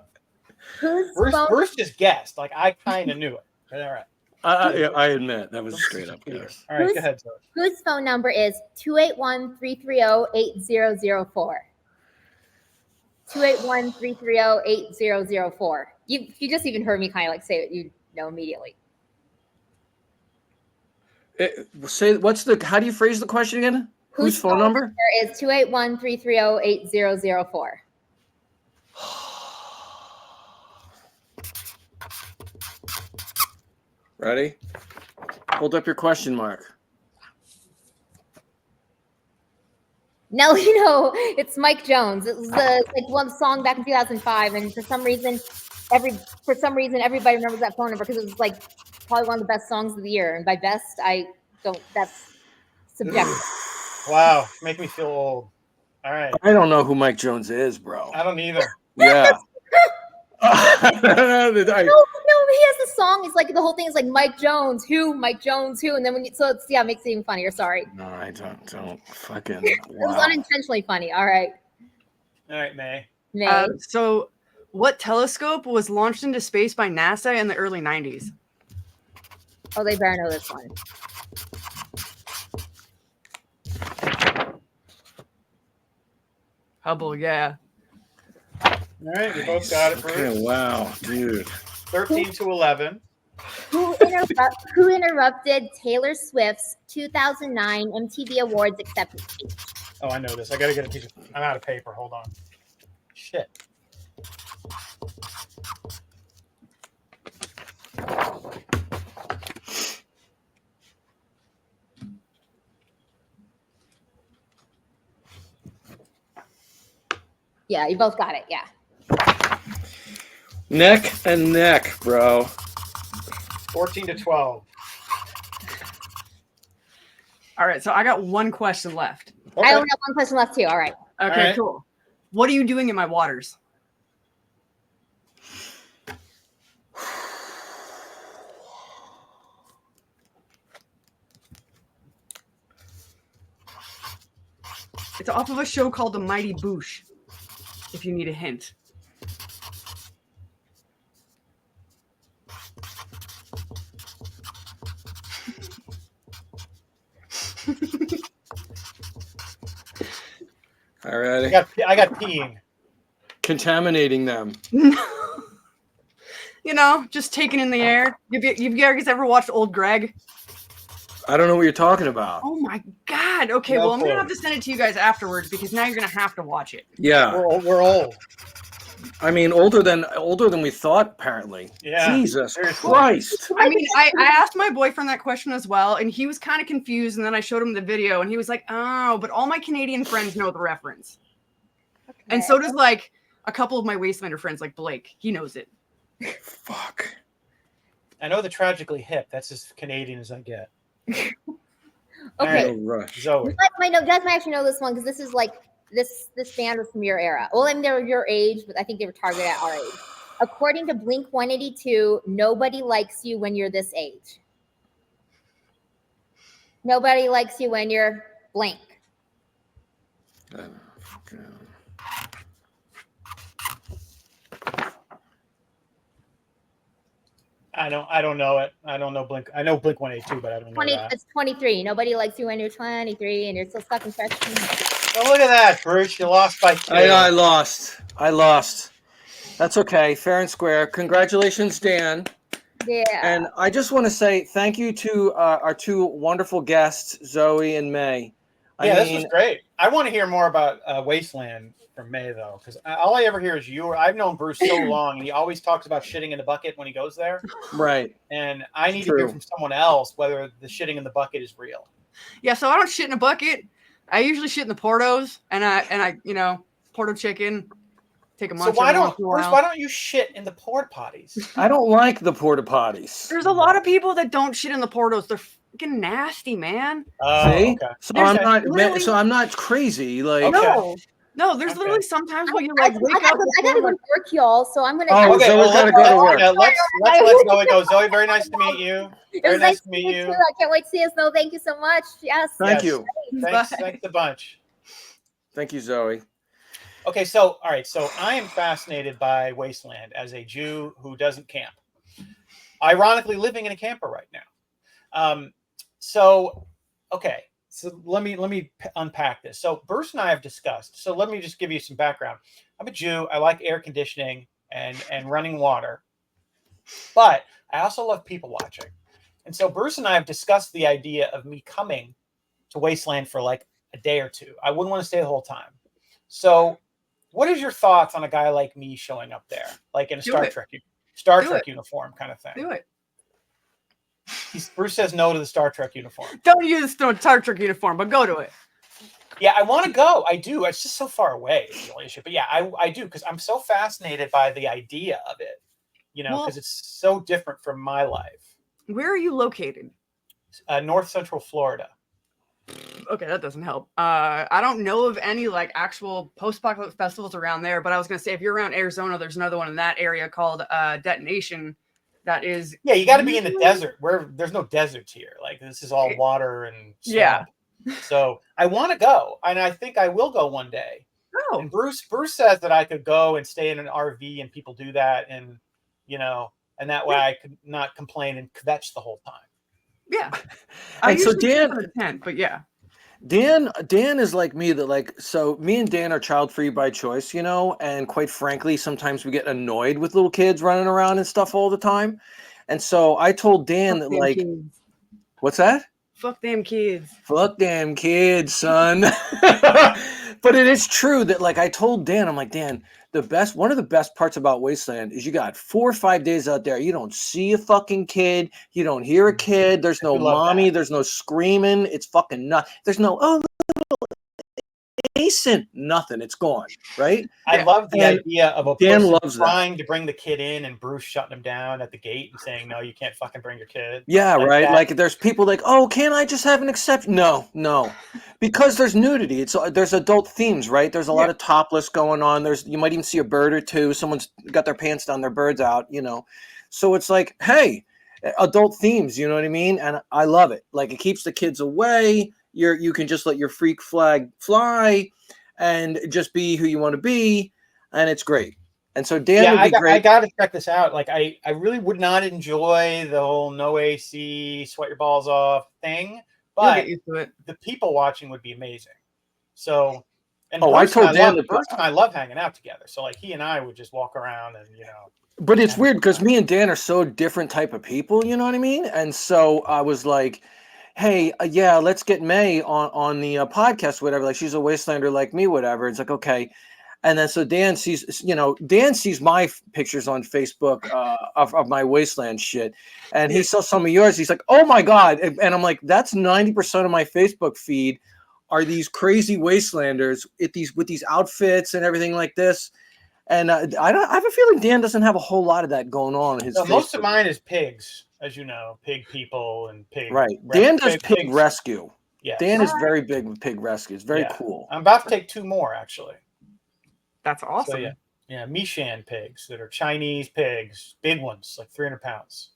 Bruce just guessed. Like, I kind of knew it. But all right. I admit that was a straight up guess. All right, go ahead, Zoe. Whose phone number is 281-330-8004? 281-330-8004. You just even heard me kind of like say it, you know, immediately. Say how do you phrase the question again? Whose phone number? Is 281-330-8004. Ready? Hold up your question mark. No, it's Mike Jones. It was like one song back in 2005, and for some reason everybody remembers that phone number because it was like probably one of the best songs of the year. And by best, that's subjective. Wow, make me feel old. All right. I don't know who Mike Jones is, bro. I don't either. Yeah. No, he has the song. It's like the whole thing is like Mike Jones, who, and then it makes it even funnier. Sorry. No, I don't fucking. It was unintentionally funny. All right. All right, May. So, what telescope was launched into space by NASA in the early 90s? Oh, they better know this one. Hubble, yeah. All right, we both got it. Okay, wow, dude. 13-11. Who interrupted Taylor Swift's 2009 MTV Awards acceptance speech? Oh, I know this. I gotta get a piece of. I'm out of paper. Hold on. Shit. Yeah, you both got it. Yeah. Neck and neck, bro. 14-12. All right, so I got one question left. Okay. I only have one question left too. All right. Okay, All right. cool. What are you doing in my waters? It's off of a show called The Mighty Boosh, if you need a hint. All right. I got peeing. Contaminating them. Just taking in the air. You guys ever watched Old Greg? I don't know what you're talking about. Oh my God. Okay, No well, I'm going to clue. have to send it to you guys afterwards because now you're going to have to watch it. Yeah. We're old. I mean, older than we thought, apparently. Yeah. Jesus Seriously. Christ. I mean, I asked my boyfriend that question as well, and he was kind of confused, and then I showed him the video, and he was like, oh, but all my Canadian friends know the reference. Okay. And so does, like, a couple of my Wastelander friends, like Blake. He knows it. Fuck. I know the Tragically Hip. That's as Canadian as I get. Okay. No rush. Zoe. You guys might actually know this one because this is like this band was from your era. Well, I mean, they were your age, but I think they were targeted at our age. According to Blink 182, nobody likes you when you're this age. Nobody likes you when you're blank. I don't know it. I don't know Blink. I know Blink 182, but I don't know that. It's 23. Nobody likes you when you're 23 and you're still stuck in freshman. Oh, look at that, Bruce. You lost by 2. I lost. That's okay. Fair and square. Congratulations, Dan. Yeah. And I just want to say thank you to our two wonderful guests, Zoe and May. This was great. I want to hear more about Wasteland from May, though, because all I ever hear is you. I've known Bruce so long, and he always talks about shitting in the bucket when he goes there. Right. And I need to hear from someone else whether the shitting in the bucket is real. Yeah, so I don't shit in a bucket. I usually shit in the Portos, and I Porto chicken. Take a munch. So why don't you shit in the porta potties? I don't like the porta potties. There's a lot of people that don't shit in the Portos. They're freaking nasty, man. See? Okay. So I'm not crazy. Like No, there's literally sometimes where you like wake up. I gotta go to work, y'all. So I'm gonna. Oh, Zoe's gotta go to work. Let's let Zoe go. Zoe, very nice to meet you. Very nice to meet you. I can't wait to see us. No, thank you so much. Yes. Thank you. Thanks a bunch. Thank you, Zoe. Okay, so all right, so I am fascinated by Wasteland as a Jew who doesn't camp. Ironically, living in a camper right now. So let me unpack this. So Bruce and I have discussed. So let me just give you some background. I'm a Jew. I like air conditioning and running water, but I also love people watching. And so Bruce and I have discussed the idea of me coming to Wasteland for like a day or two. I wouldn't want to stay the whole time. So what is your thoughts on a guy like me showing up there, like in a Star Trek uniform kind of thing? Do it. Bruce says no to the Star Trek uniform. Don't use the Star Trek uniform, but go to it. Yeah, I want to go. I do. It's just so far away, is the only issue. But yeah, I do, because I'm so fascinated by the idea of it, because it's so different from my life. Where are you located? North Central Florida. Okay, that doesn't help. I don't know of any like actual post-apocalyptic festivals around there, but I was going to say if you're around Arizona, there's another one in that area called Detonation. That is, yeah, you got to be in the desert where there's no deserts here. Like this is all water and swamp. Yeah. So I want to go, and I think I will go one day. Oh. And Bruce says that I could go and stay in an RV, and people do that, and and that way I could not complain and kvetch the whole time. Yeah. And so Dan, tent, but yeah. Dan is like me, that like, so me and Dan are child free by choice, and quite frankly, sometimes we get annoyed with little kids running around and stuff all the time. And so I told Dan that like, kids. What's that? Fuck them kids. Fuck them kids, son. But it is true that like I told Dan, I'm like, Dan, one of the best parts about Wasteland is you got 4 or 5 days out there. You don't see a fucking kid. You don't hear a kid. There's no mommy. That. There's no screaming. It's fucking not. There's no, oh, Mason, nothing. It's gone, right? I love the idea of a Dan person loves trying to bring the kid in and Bruce shutting him down at the gate and saying, no, you can't fucking bring your kid. Yeah, like right. That. Like there's people like, oh, can't I just have an exception? No. Because there's nudity. There's adult themes, right? There's a lot of topless going on. You might even see a bird or two. Someone's got their pants down, their bird's out, So it's like, hey, adult themes, you know what I mean? And I love it. Like it keeps the kids away. You can just let your freak flag fly and just be who you want to be, and it's great. And so Dan would be great. I got to check this out. Like I really would not enjoy the whole no AC, sweat your balls off thing, but get used to it. The people watching would be amazing. So, and I told Dan that Bruce and I love hanging out together. So like he and I would just walk around and But it's weird because me and Dan are so different type of people. You know what I mean? And so I was like, hey, let's get May on the podcast, whatever. Like she's a Wastelander like me, whatever. It's like, okay. And then so Dan sees my pictures on Facebook of my Wasteland shit. And he saw some of yours. He's like, oh my God. And I'm like, that's 90% of my Facebook feed are these crazy Wastelanders with these outfits and everything like this. And I have a feeling Dan doesn't have a whole lot of that going on in his Facebook. Most of mine is pigs, as you know, pig people and pig. Right. Dan does pig rescue. Yeah. Dan is very big with pig rescue. It's very cool. I'm about to take 2 more, actually. That's awesome. So, yeah, Mishan pigs that are Chinese pigs, big ones, like 300 pounds.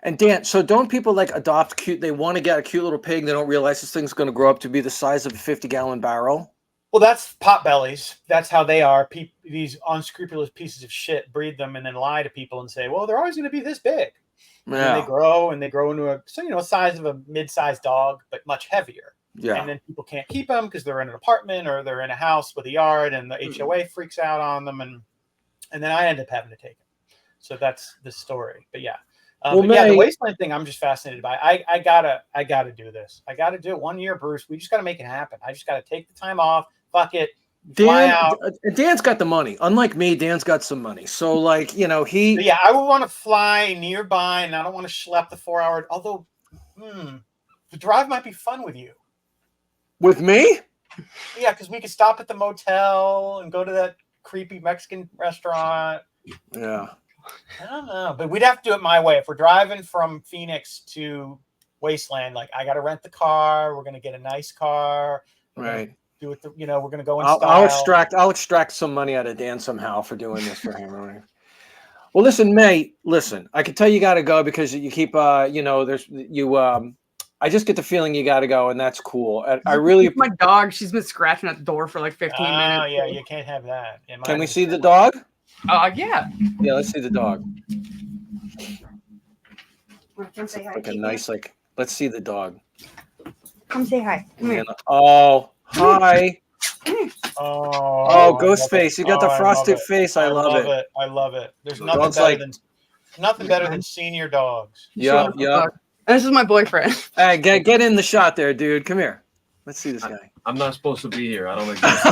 And Dan, so don't people like adopt cute? They want to get a cute little pig. They don't realize this thing's going to grow up to be the size of a 50-gallon barrel. Well, that's potbellies. That's how they are. These unscrupulous pieces of shit breed them and then lie to people and say, well, they're always going to be this big. Yeah. And they grow into a size of a mid-sized dog, but much heavier. Yeah. And then people can't keep them because they're in an apartment or they're in a house with a yard and the HOA freaks out on them. And then I end up having to take them. So that's the story. But yeah. The Wasteland thing, I'm just fascinated by. I gotta do this. I gotta do it 1 year, Bruce. We just gotta make it happen. I just gotta take the time off. Fuck it. Fly out. Dan's got the money. Unlike me, Dan's got some money. So like, he. Yeah, I would want to fly nearby, and I don't want to schlep the 4 hour. Although, the drive might be fun with you. With me? Yeah, because we could stop at the motel and go to that creepy Mexican restaurant. Yeah. I don't know, but we'd have to do it my way. If we're driving from Phoenix to Wasteland, like I got to rent the car. We're gonna get a nice car. Right. Do it. We're gonna go in style. I'll extract some money out of Dan somehow for doing this for him. Right? Well, listen, May. Listen, I can tell you got to go because you keep. I just get the feeling you got to go, and that's cool. I really. My dog. She's been scratching at the door for like 15 minutes. Oh yeah, you can't have that. Can we see the dog? Yeah. Yeah, let's see the dog. Come say hi. Like a nice, let's see the dog. Come say hi. Come here. Oh, hi. Oh, Ghostface. You got the frosted face. I love it. I love it. There's nothing better than senior dogs. Yep. And this is my boyfriend. Hey, get in the shot there, dude. Come here. Let's see this guy. I'm not supposed to be here. I don't exist.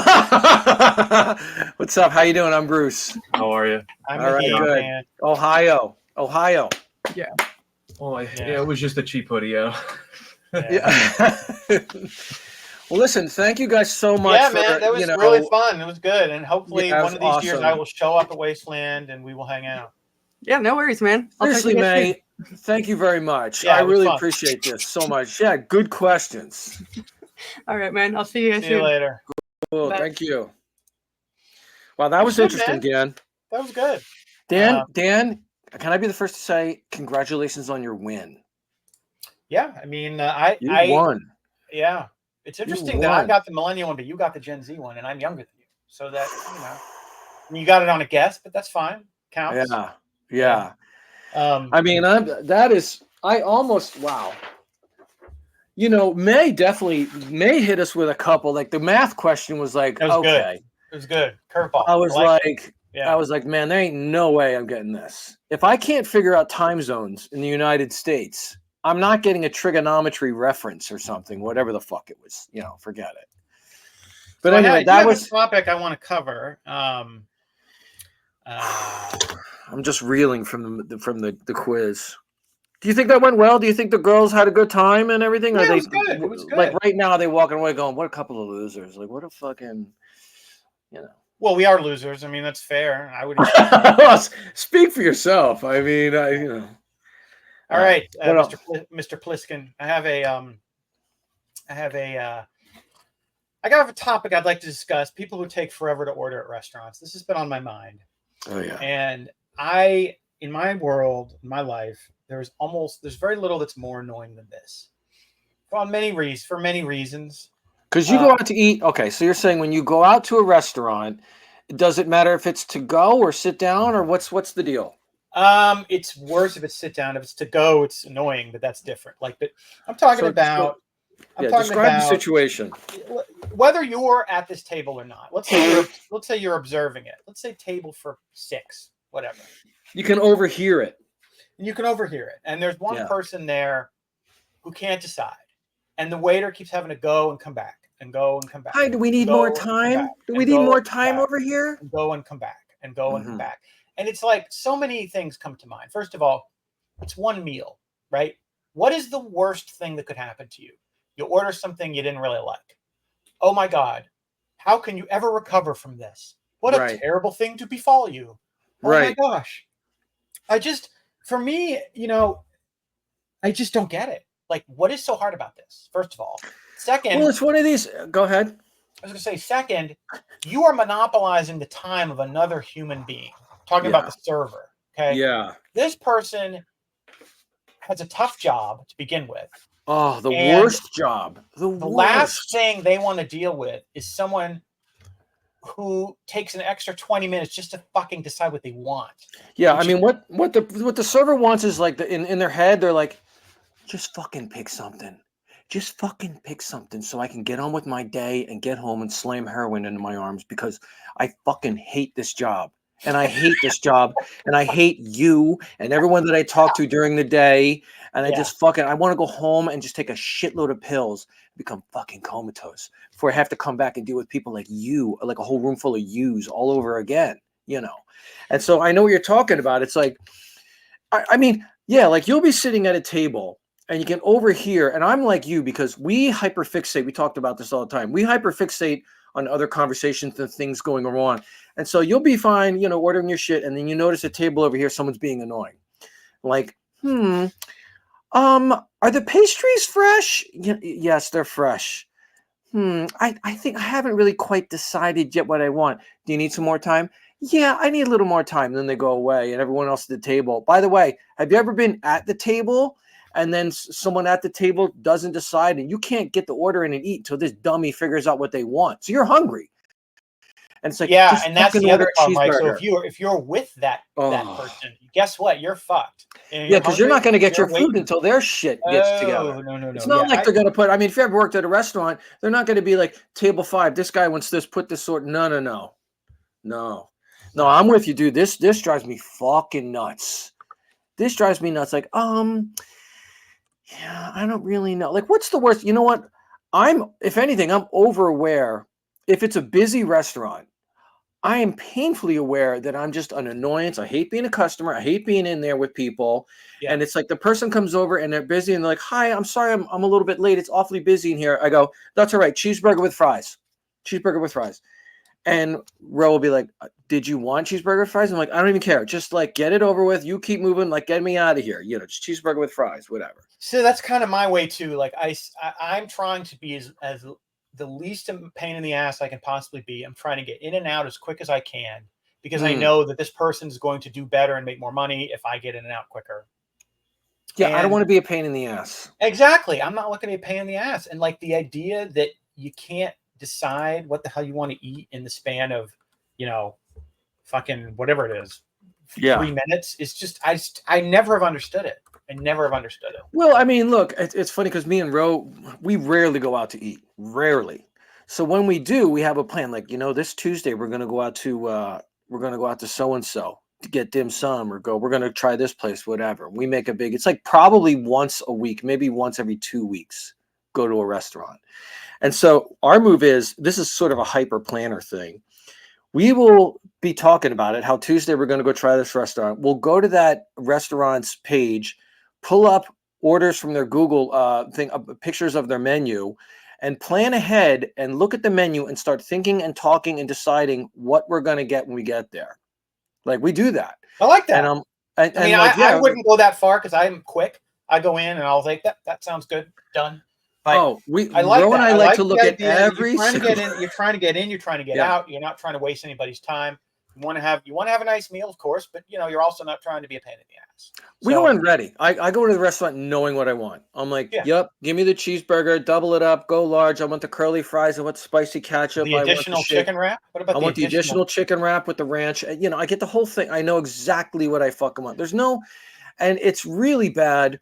What's up? How you doing? I'm Bruce. How are you? I'm All right, a good. fan. Ohio. Oh, yeah, it was just a cheap hoodie. Yeah. Yeah. Well, listen, thank you guys so much. Yeah, man, that was really fun. It was good, and hopefully Yeah, one of these years awesome. I will show up at Wasteland and we will hang out. Yeah, no worries, man. Seriously, May, thank you very much. Yeah, I it was really fun. appreciate this so much. Yeah, good questions. All right, man. I'll see you guys See soon. you later. Cool, Bye. thank you. Wow, that was Good, interesting, Dan. That was good. Dan, can I be the first to say congratulations on your win? Yeah, I mean, You I won. Yeah, it's interesting that I won. got the millennial one, but you got the Gen Z one, and I'm younger than you. So that you got it on a guess, but that's fine. Counts. Yeah. Um, I mean, wow. You know, May hit us with a couple. Like the math question was like, That was good. okay. It was good. Curveball. I was like, I was like, man, there ain't no way I'm getting this. If I can't figure out time zones in the United States, I'm not getting a trigonometry reference or something, whatever the fuck it was. You know, forget it. But so anyway, that was a topic I want to cover. I'm just reeling from the quiz. Do you think that went well? Do you think the girls had a good time and everything? Yeah, Are it they was good. It was good. Like right now, are they walking away going, "What a couple of losers!" Like, what a fucking, you know. Well, we are losers. I mean, that's fair. I would. Speak for yourself. I mean, you know. All right, What Mr. Pliskin. I have a topic I'd like to discuss. People who take forever to order at restaurants. This has been on my mind. Oh yeah. And in my world, in my life, there's very little that's more annoying than this. For many reasons. Because you go out to eat. Okay, so you're saying when you go out to a restaurant, does it matter if it's to go or sit down, or what's the deal? It's worse if it's sit down. If it's to go, it's annoying, but that's different. But I'm talking about. Describe the situation. Whether you're at this table or not. Let's say you're observing it. Let's say table for 6, whatever. You can overhear it. And you can overhear it. And there's one person there who can't decide. And the waiter keeps having to go and come back and go and come back. Hi, do we need more time? Do we need more time over here? And go and come back and go and come back. And it's like so many things come to mind. First of all, it's one meal, right? What is the worst thing that could happen to you? You order something you didn't really like. Oh my God, how can you ever recover from this? What a terrible thing to befall you. Oh my gosh. For me, I just don't get it. Like, what is so hard about this? First of all. Second. Well, it's one of these. Go ahead. I was going to say, second, you are monopolizing the time of another human being. Talking about the server. Okay. Yeah. This person has a tough job to begin with. Oh, the worst job. The last thing they want to deal with is someone who takes an extra 20 minutes just to fucking decide what they want. Yeah, I mean, what the server wants is like in their head, they're like, just fucking pick something. Just fucking pick something so I can get on with my day and get home and slam heroin into my arms because I fucking hate this job. And I hate this job, and I hate you and everyone that I talk to during the day. And I want to go home and just take a shitload of pills, become fucking comatose before I have to come back and deal with people like you, like a whole room full of yous all over again, you know? And so I know what you're talking about. It's like, I mean, yeah, like you'll be sitting at a table and you can overhear, and I'm like you because we hyperfixate. We talked about this all the time. We hyperfixate on other conversations and things going wrong. And so you'll be fine, ordering your shit, and then you notice a table over here, someone's being annoying. Like, are the pastries fresh? Yes, they're fresh. I think I haven't really quite decided yet what I want. Do you need some more time? Yeah, I need a little more time. Then they go away, and everyone else at the table. By the way, have you ever been at the table and then someone at the table doesn't decide, and you can't get the order in and eat until this dummy figures out what they want? So you're hungry. And it's like, and that's the other problem, right? So if you're with that person, guess what? You're fucked. Yeah, because you're not going to get your food until their shit gets together. No. It's not like they're going to put. I mean, if you ever worked at a restaurant, they're not going to be like table 5. This guy wants this. Put this sort. No. I'm with you, dude. This drives me fucking nuts. This drives me nuts. Like, Yeah, I don't really know. Like, what's the worst? You know what? If anything, I'm over aware. If it's a busy restaurant, I am painfully aware that I'm just an annoyance. I hate being a customer. I hate being in there with people. Yeah. And it's like the person comes over and they're busy and they're like, hi, I'm sorry, I'm a little bit late. It's awfully busy in here. I go, that's all right. Cheeseburger with fries. Cheeseburger with fries. And Ro will be like, did you want cheeseburger with fries? I'm like, I don't even care. Just like get it over with. You keep moving. Like, get me out of here. You know, just cheeseburger with fries, whatever. So that's kind of my way too. Like I'm trying to be as the least pain in the ass I can possibly be. I'm trying to get in and out as quick as I can because I know that this person is going to do better and make more money if I get in and out quicker. Yeah, I don't want to be a pain in the ass. Exactly. I'm not looking to be a pain in the ass. And like the idea that you can't decide what the hell you want to eat in the span of, you know, fucking whatever it is, 3 minutes is just, I never have understood it. I never have understood it. Well, I mean, look, it's funny because me and Ro, we rarely go out to eat. Rarely. So when we do, we have a plan. Like, you know, this Tuesday we're gonna go out to so and so to get dim sum or we're gonna try this place, whatever. We make a big. It's like probably once a week, maybe once every 2 weeks, go to a restaurant. And so our move is this is sort of a hyper planner thing. We will be talking about it. How Tuesday we're going to go try this restaurant. We'll go to that restaurant's page, pull up orders from their Google pictures of their menu, and plan ahead and look at the menu and start thinking and talking and deciding what we're going to get when we get there. Like we do that. I like that. I wouldn't go that far because I'm quick. I go in and I'll think that sounds good. Done. But I like Ro that. and I like to look at every. You're trying to get in. You're trying to get in. You're trying to get out. You're not trying to waste anybody's time. You want to have a nice meal, of course, but you know you're also not trying to be a pain in the ass. We go in ready. I go to the restaurant knowing what I want. I'm like, yep, give me the cheeseburger, double it up, go large. I want the curly fries. I want spicy ketchup. The additional chicken wrap. What about I want the additional chicken wrap with the ranch. You know, I get the whole thing. I know exactly what I fucking want. There's no, and it's really bad.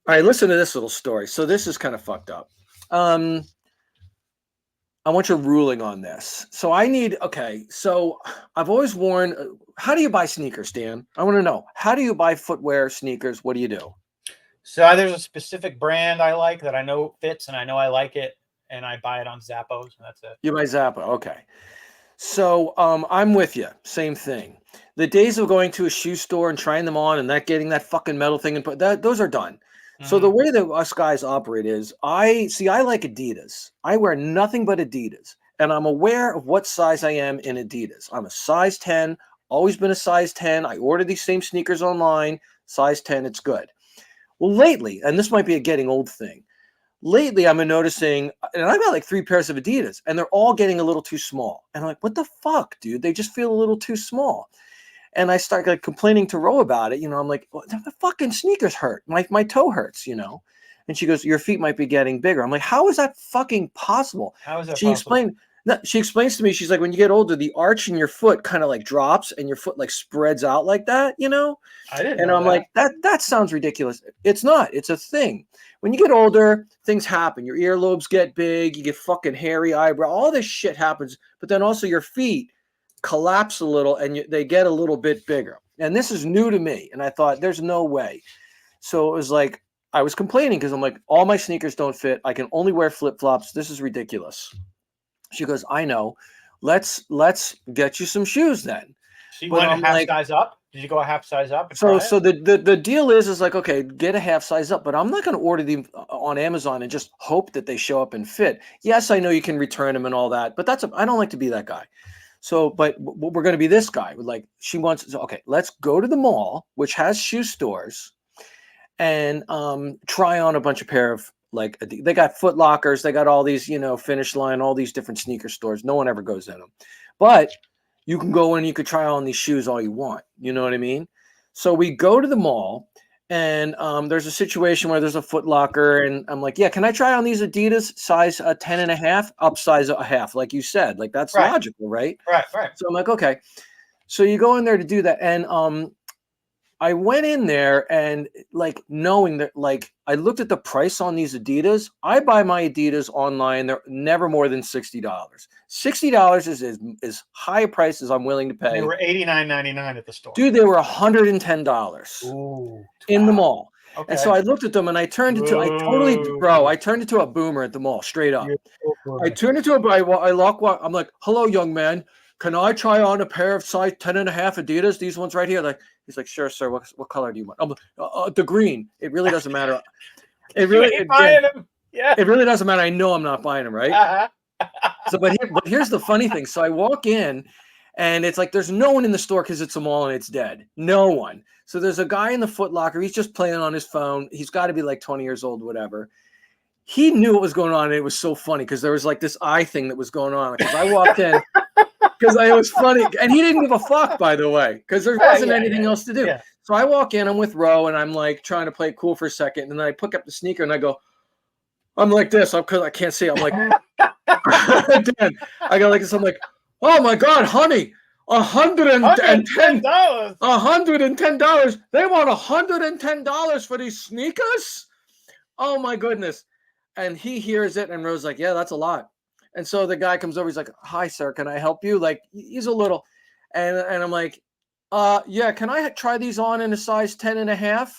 All right, listen to this little story. So this is kind of fucked up. I want your ruling on this. So so I've always worn, how do you buy sneakers, Dan? I want to know. How do you buy footwear, sneakers? What do you do? So there's a specific brand I like that I know fits and I know I like it. And I buy it on Zappos and that's it. You buy Zappa. Okay. So I'm with you. Same thing. The days of going to a shoe store and trying them on and not getting that fucking metal thing and those are done. So the way that us guys operate is I like Adidas. I wear nothing but Adidas. And I'm aware of what size I am in Adidas. I'm a size 10, always been a size 10. I order these same sneakers online, size 10, it's good. Well, lately, and this might be a getting old thing, lately I've been noticing, and I've got like 3 pairs of Adidas, and they're all getting a little too small. And I'm like, what the fuck, dude? They just feel a little too small. And I start like complaining to Ro about it. You know, I'm like, well, the fucking sneakers hurt. My toe hurts, you know. And she goes, your feet might be getting bigger. I'm like, how is that fucking possible? How is that possible? She explains to me, she's like, when you get older, the arch in your foot kind of like drops and your foot like spreads out like that, you know? I didn't know. And I'm that. like, that sounds ridiculous. It's not. It's a thing. When you get older, things happen. Your earlobes get big. You get fucking hairy eyebrow. All this shit happens. But then also your feet collapse a little and they get a little bit bigger. And this is new to me. And I thought there's no way. So it was like, I was complaining because I'm like, all my sneakers don't fit. I can only wear flip-flops. This is ridiculous. She goes, I know. Let's get you some shoes then. So you went a half size up? Did you go a half size up? So the deal is like, okay, get a half size up, but I'm not going to order them on Amazon and just hope that they show up and fit. Yes, I know you can return them and all that, but I don't like to be that guy. So, but we're going to be this guy. Like she wants, okay, let's go to the mall, which has shoe stores, and try on a bunch of pair of like they got Foot Lockers, they got all these, you know, Finish Line, all these different sneaker stores. No one ever goes in them, but you can go in and you could try on these shoes all you want. You know what I mean? So we go to the mall. And there's a situation where there's a Foot Locker, and I'm like, yeah, can I try on these Adidas size 10 and a half, upsize a half, like you said, like that's logical, right? Right. So I'm like, okay. So you go in there to do that, and I went in there and like knowing that, like I looked at the price on these Adidas. I buy my Adidas online. They're never more than $60. $60 is high a price as I'm willing to pay. They were $89.99 at the store. Dude, they were $110 Ooh, in the mall. Okay. And so I looked at them and I turned into I turned into a boomer at the mall, straight up. I turned into I'm like, hello, young man. Can I try on a pair of size 10.5 Adidas? These ones right here. Like, he's like, sure, sir. What color do you want? I'm like, the green. It really doesn't matter. It really doesn't matter. I know I'm not buying them, right? Uh-huh. So, but here's the funny thing. So I walk in, and it's like there's no one in the store because it's a mall and it's dead. No one. So there's a guy in the Foot Locker. He's just playing on his phone. He's got to be like 20 years old, whatever. He knew what was going on, and it was so funny because there was like this eye thing that was going on. Because I walked in. Because it was funny, and he didn't give a fuck, by the way, because there wasn't anything else to do. Yeah. So I walk in, I'm with Ro, and I'm like trying to play it cool for a second, and then I pick up the sneaker, and I go, I'm like this, because I can't see. I'm like, Dan, I go like this. I'm like, oh my god, honey, $110. They want $110 for these sneakers? Oh my goodness! And he hears it, and Ro's like, yeah, that's a lot. And so the guy comes over. He's like, hi, sir. Can I help you? Like, he's a little. And I'm like, yeah, can I try these on in a size 10.5?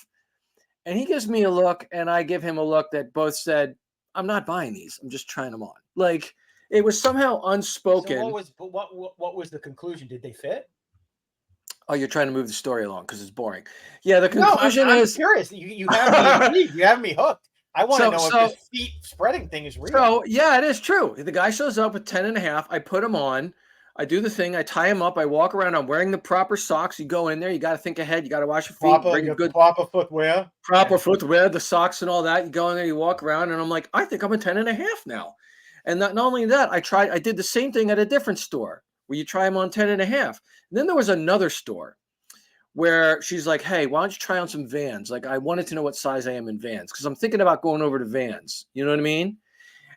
And he gives me a look, and I give him a look that both said, I'm not buying these. I'm just trying them on. Like, it was somehow unspoken. So what was the conclusion? Did they fit? Oh, you're trying to move the story along because it's boring. Yeah, the conclusion I'm is. curious. You have me intrigued. You have me hooked. I want to know if this feet spreading thing is real. So, yeah, it is true. The guy shows up with 10.5. I put him on. I do the thing. I tie him up. I walk around. I'm wearing the proper socks. You go in there. You got to think ahead. You got to wash your feet. Proper footwear. Proper footwear, the socks and all that. You go in there. You walk around. And I'm like, I think I'm a 10.5 now. And not only that, I did the same thing at a different store where you try them on 10.5. And then there was another store where she's like, hey, why don't you try on some Vans? Like, I wanted to know what size I am in Vans because I'm thinking about going over to Vans. You know what I mean?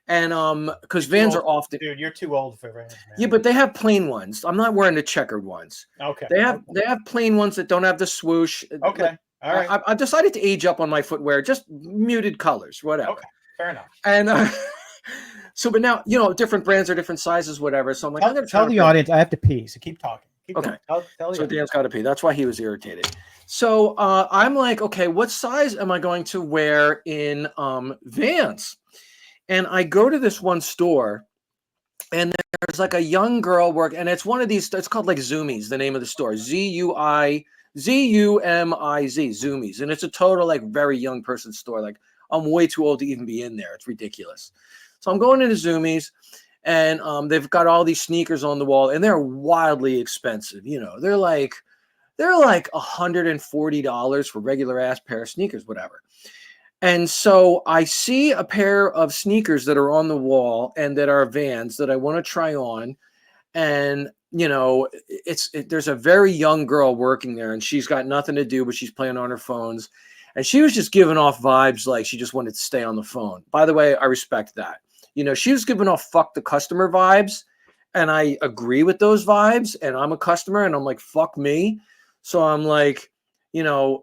And because Vans are often. Dude, you're too old for Vans, man. Yeah, but they have plain ones. I'm not wearing the checkered ones. Okay. They have plain ones that don't have the swoosh. Okay. Like, all right. I decided to age up on my footwear, just muted colors, whatever. Okay. Fair enough. And so, but now, different brands are different sizes, whatever. So I'm like, I'm going to tell the audience I have to pee, so keep talking. Okay. Tell so Dan's got to pee. That's why he was irritated. So I'm like, okay, what size am I going to wear in Vans? And I go to this one store, and there's like a young girl and it's one of these. It's called like Zoomies, the name of the store. Zummiz, Zoomies, and it's a total like very young person store. Like I'm way too old to even be in there. It's ridiculous. So I'm going into Zoomies. And they've got all these sneakers on the wall, and they're wildly expensive. They're like $140 for regular ass pair of sneakers, whatever. And so I see a pair of sneakers that are on the wall and that are Vans that I want to try on. And there's a very young girl working there, and she's got nothing to do, but she's playing on her phones. And she was just giving off vibes like she just wanted to stay on the phone. By the way, I respect that. She was giving off fuck the customer vibes, and I agree with those vibes, and I'm a customer, and I'm like, fuck me. So I'm like,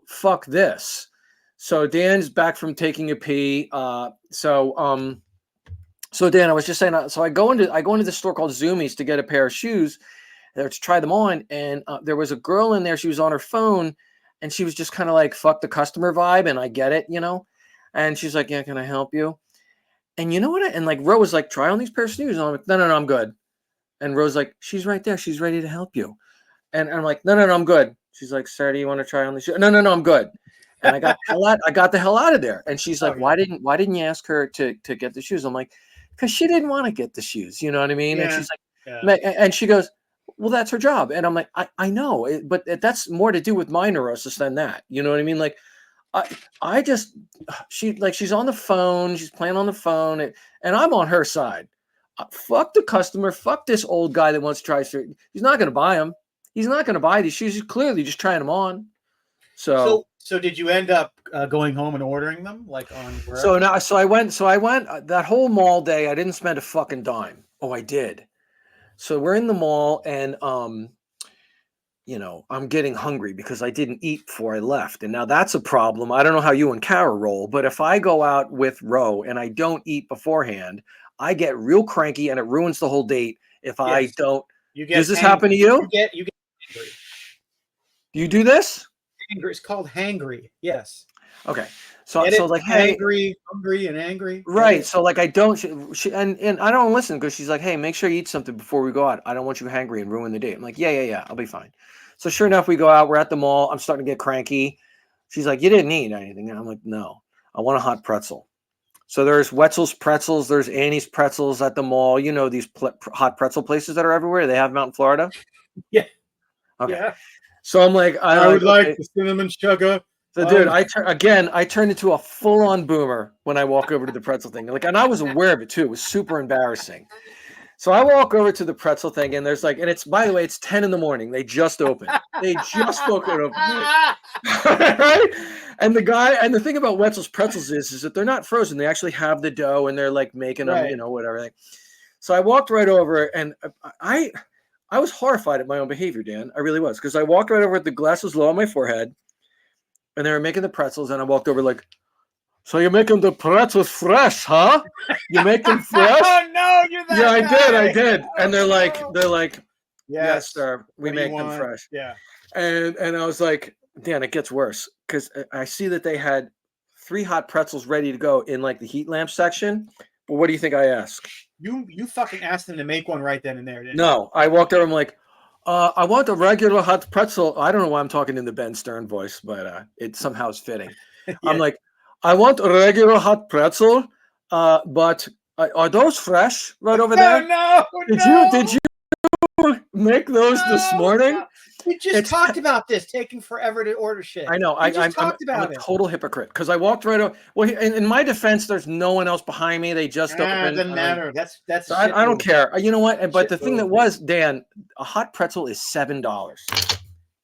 fuck this. So Dan's back from taking a pee. So Dan, I was just saying, so I go into the store called Zoomies to get a pair of shoes to try them on, and there was a girl in there. She was on her phone, and she was just kind of like, fuck the customer vibe, and I get it, and she's like, yeah, can I help you? And you know what? And like Ro was like, try on these pair of sneakers. And I'm like, no, I'm good. And Ro's like, she's right there. She's ready to help you. And I'm like, no, I'm good. She's like, sir, do you want to try on the shoes? No, I'm good. And I got the hell out of there. And she's like, why didn't you ask her to get the shoes? I'm like, because she didn't want to get the shoes. You know what I mean? Yeah. And she's like, and she goes, well, that's her job. And I'm like, I know, but that's more to do with my neurosis than that. You know what I mean? Like, she's on the phone, she's playing on the phone, and I'm on her side. Fuck the customer, fuck this old guy that wants to try. He's not going to buy them. He's not going to buy these shoes. He's clearly just trying them on. So did you end up going home and ordering them like on? Wherever? So I went that whole mall day. I didn't spend a fucking dime. Oh, I did. So we're in the mall, and I'm getting hungry because I didn't eat before I left. And now that's a problem. I don't know how you and Kara roll, but if I go out with Ro and I don't eat beforehand, I get real cranky and it ruins the whole date if I don't. Does this happen to you? You get angry. You do this? Angry. It's called hangry. Yes. Okay. So like, hey, hungry and angry. Right. So like, I don't, and I don't listen because she's like, hey, make sure you eat something before we go out. I don't want you hangry and ruin the date. I'm like, yeah, I'll be fine. So sure enough, we go out. We're at the mall. I'm starting to get cranky. She's like, you didn't eat anything. And I'm like, no, I want a hot pretzel. So there's Wetzel's Pretzels. There's Annie's Pretzels at the mall. These hot pretzel places that are everywhere. They have them out in Florida. Yeah. Okay. Yeah. So I'm like, I would like the cinnamon sugar. So, dude, I turned into a full-on boomer when I walk over to the pretzel thing. And I was aware of it too. It was super embarrassing. So I walk over to the pretzel thing, and there's and it's, by the way, it's 10 in the morning. They just opened. They just woke it open. Right? And the thing about Wetzel's Pretzels is that they're not frozen. They actually have the dough, and they're making them, whatever. So I walked right over, and I was horrified at my own behavior, Dan. I really was, because I walked right over with the glasses low on my forehead. And they were making the pretzels, and I walked over so you're making the pretzels fresh, huh? You make them fresh? Oh no, you're that Yeah, guy. I did. And they're like, yes, sir, we make them fresh. Yeah. And I was like, Dan, it gets worse because I see that they had 3 hot pretzels ready to go in the heat lamp section. But what do you think I asked? You fucking asked them to make one right then and there, didn't No, I walked over. I'm like, I want a regular hot pretzel. I don't know why I'm talking in the Ben Stern voice, but it somehow is fitting. Yeah. I'm like, I want a regular hot pretzel, but are those fresh right over there? No. Did you make those this morning? We just talked about this taking forever to order shit. I know. I'm a total hypocrite because I walked right over. Well, in my defense, there's no one else behind me. They just opened. Doesn't matter. That's. So I don't care. You know what? But the thing that was, Dan, a hot pretzel is $7.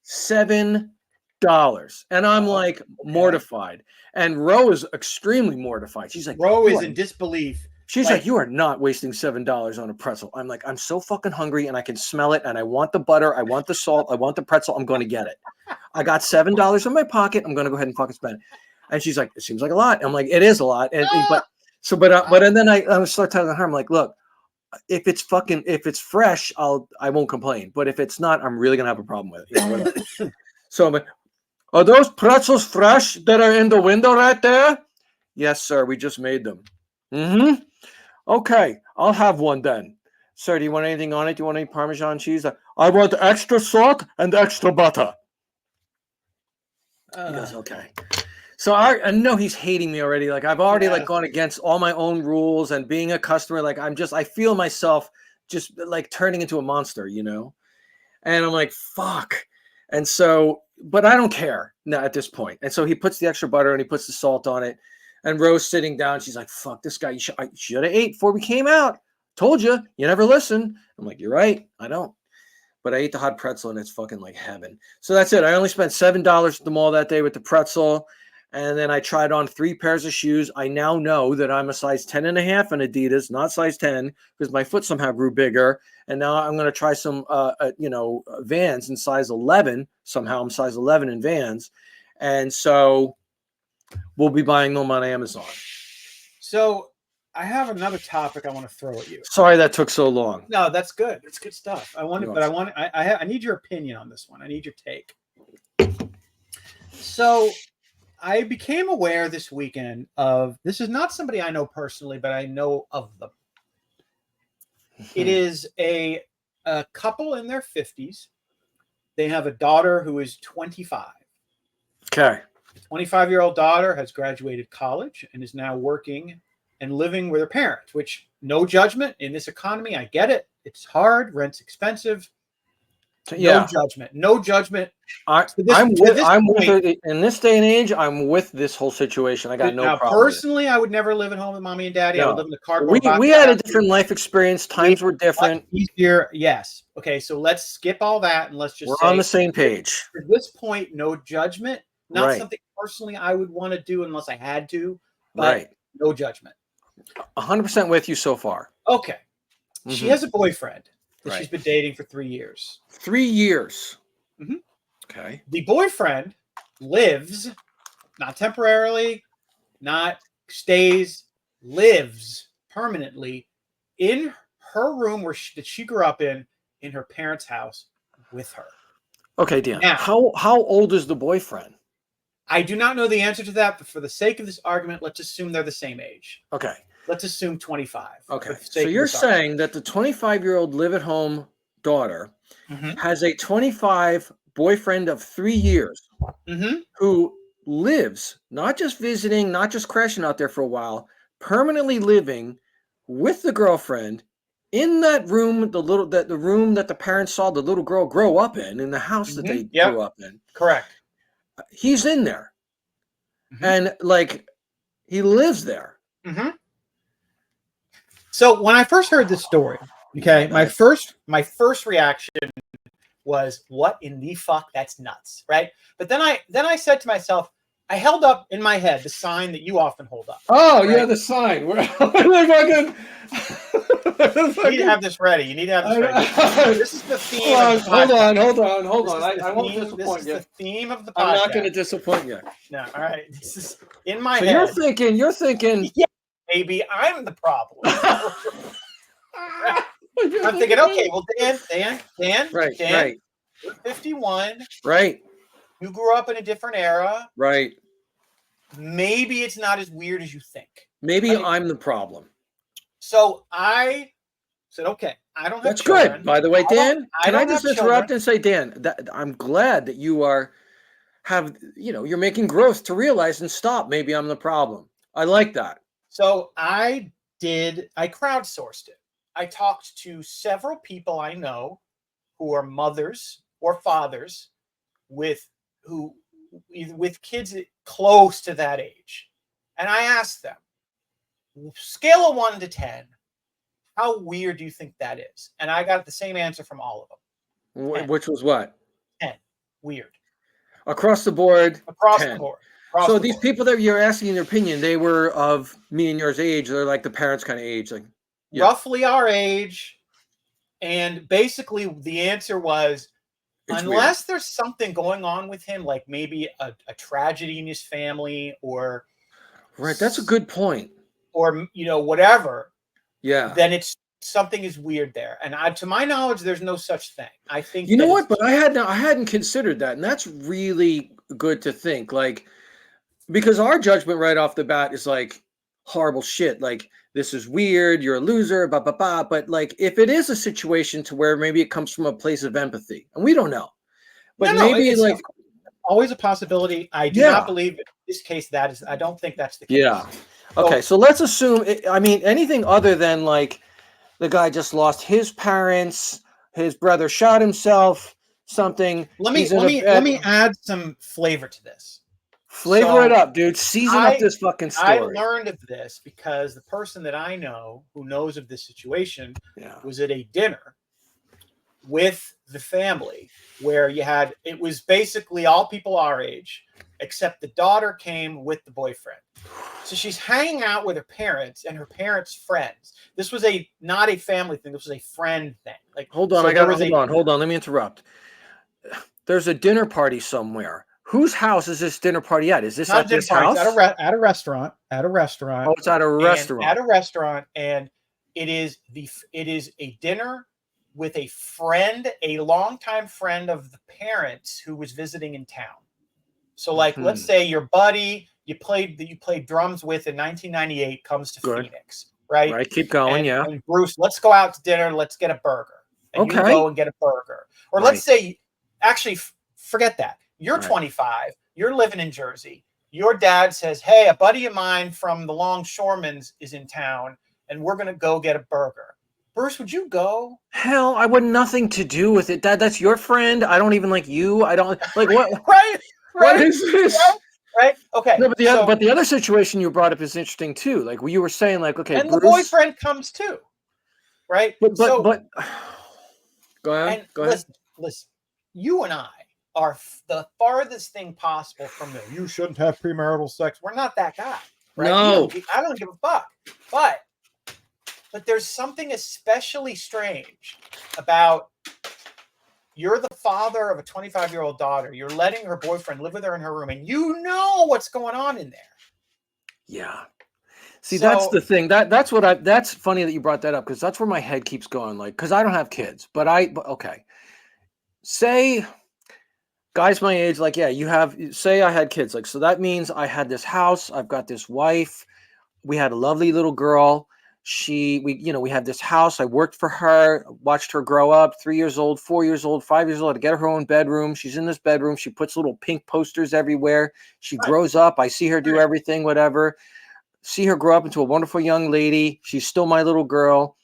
$7, and I'm mortified. And Ro is extremely mortified. She's like, Ro is in disbelief. She's like, you are not wasting $7 on a pretzel. I'm like, I'm so fucking hungry and I can smell it. And I want the butter. I want the salt. I want the pretzel. I'm going to get it. I got $7 in my pocket. I'm going to go ahead and fucking spend it. And she's like, it seems like a lot. I'm like, it is a lot. And then I start telling her, I'm like, look, if it's fresh, I won't complain. But if it's not, I'm really going to have a problem with it. So I'm like, are those pretzels fresh that are in the window right there? Yes, sir. We just made them. Mm-hmm. Okay, I'll have one then. Sir, do you want anything on it? Do you want any Parmesan cheese? I want extra salt and extra butter. He goes, okay. So I know he's hating me already. I've already gone against all my own rules and being a customer. I feel myself just turning into a monster, And I'm like, fuck. And so, but I don't care now at this point. And so he puts the extra butter and he puts the salt on it. And Rose sitting down, she's like, fuck this guy. I should have ate before we came out. Told you, you never listen. I'm like, you're right. I don't. But I ate the hot pretzel and it's fucking like heaven. So that's it. I only spent $7 at the mall that day with the pretzel. And then I tried on 3 pairs of shoes. I now know that I'm a size 10 and a half in Adidas, not size 10, because my foot somehow grew bigger. And now I'm going to try some, Vans in size 11. Somehow I'm size 11 in Vans. And so we'll be buying them on Amazon. So I have another topic I want to throw at you. Sorry that took so long. No, that's good. It's good stuff. I need your opinion on this one. I need your take. So I became aware this weekend of, this is not somebody I know personally, but I know of them. It is a couple in their 50s. They have a daughter who is 25. Okay. 25-year-old daughter has graduated college and is now working and living with her parents, which, no judgment in this economy. I get it. It's hard. Rent's expensive. Yeah. No judgment. I'm with it. In this day and age, I'm with this whole situation. I got no problem. Personally, I would never live at home with mommy and daddy. I would live in the cardboard box. We had a different life experience. Times were different. Easier. Yes. Okay. So let's skip all that and let's just We're on the same page. At this point, no judgment. Not something personally I would want to do unless I had to. But no judgment. 100% with you so far. Okay. Mm-hmm. She has a boyfriend that she's been dating for 3 years. 3 years. Okay. The boyfriend lives, not temporarily, not stays, lives permanently in her room that she grew up in her parents' house with her. Okay, Dan. Now, how old is the boyfriend? I do not know the answer to that, but for the sake of this argument, let's assume they're the same age. Okay. Let's assume 25. Okay. So you're saying that the 25-year-old live-at-home daughter has a 25 boyfriend of 3 years who lives, not just visiting, not just crashing out there for a while, permanently living with the girlfriend in that room, the room that the parents saw the little girl grow up in the house that they grew up in. Correct. He's in there. And like he lives there. So when I first heard this story, okay, my first reaction was, what in the fuck? That's nuts, right? But then I said to myself, I held up in my head the sign that you often hold up. Oh, right? yeah, the sign. You need to have this ready. You need to have this ready. This is the theme. Hold on. I won't disappoint you. This is the theme of the podcast. I'm not going to disappoint you. No, all right. This is in my head. You're thinking. Yeah, maybe I'm the problem. I'm thinking, okay, well, Dan, right, you're 51. Right. You grew up in a different era. Right. Maybe it's not as weird as you think. Maybe I'm the problem. So I said, okay, I don't have That's children. Good. By the way, Dan, can I just interrupt children. and say, Dan, that I'm glad that you you're making growth to realize and stop. Maybe I'm the problem. I like that. So I crowdsourced it. I talked to several people I know who are mothers or fathers with kids close to that age. And I asked them, scale of 1 to 10, how weird do you think that is? And I got the same answer from all of them. 10. Which was what? 10. Weird. Across the board? Across 10. the board. So these people that you're asking their opinion, they were of me and yours age. They're like the parents' kind of age. Like roughly our age. And basically the answer was, unless there's something going on with him, like maybe a tragedy in his family or... Right, that's a good point. Or, whatever. Yeah. Then something is weird there. And to my knowledge, there's no such thing. I think... You know what? But I hadn't considered that. And that's really good to think. Like, because our judgment right off the bat is like horrible shit. Like, this is weird. You're a loser, blah, blah, blah. But like, if it is a situation to where maybe it comes from a place of empathy, and we don't know, but maybe it's like always a possibility. I do not believe in this case I don't think that's the case. Yeah. Okay. So let's assume, anything other than like the guy just lost his parents, his brother shot himself, something. Let me add some flavor to this. Flavor it up, dude. Season up this fucking story. I learned of this because the person that I know who knows of this situation was at a dinner with the family where it was basically all people our age, except the daughter came with the boyfriend. So she's hanging out with her parents and her parents' friends. This was not a family thing. This was a friend thing. Like, hold on. Hold on. Let me interrupt. There's a dinner party somewhere. Whose house is this dinner party at? Is this at this house? It's at a restaurant. At a restaurant. Oh, it's at a restaurant. At a restaurant, and it is a dinner with a friend, a longtime friend of the parents who was visiting in town. So, like, let's say your buddy you played drums with in 1998 comes to Phoenix, right? Right. Keep going. And Bruce, let's go out to dinner. Let's get a burger. And you go and get a burger. Or let's say, actually, forget that. You're 25. You're living in Jersey. Your dad says, hey, a buddy of mine from the Longshoremen's is in town, and we're going to go get a burger. Bruce, would you go? Hell, I want nothing to do with it. Dad, that's your friend. I don't even like you. I don't like what? Right. What is this? Right. Okay. No, but the other situation you brought up is interesting too. Like you were saying, like, okay, and Bruce, the boyfriend comes too. Right. But go ahead. Listen. You and I are the farthest thing possible from the you shouldn't have premarital sex. We're not that guy. Right? No. I don't give a fuck. But there's something especially strange about you're the father of a 25-year-old daughter. You're letting her boyfriend live with her in her room, and you know what's going on in there. Yeah. See, that's the thing. That's funny that you brought that up, because that's where my head keeps going. Like, because I don't have kids, but okay. Say, guys my age, like, yeah, say I had kids. Like, so that means I had this house. I've got this wife. We had a lovely little girl. We had this house. I worked for her, watched her grow up, 3 years old, 4 years old, 5 years old, to get her own bedroom. She's in this bedroom. She puts little pink posters everywhere. She grows up. I see her do everything, whatever. See her grow up into a wonderful young lady. She's still my little girl.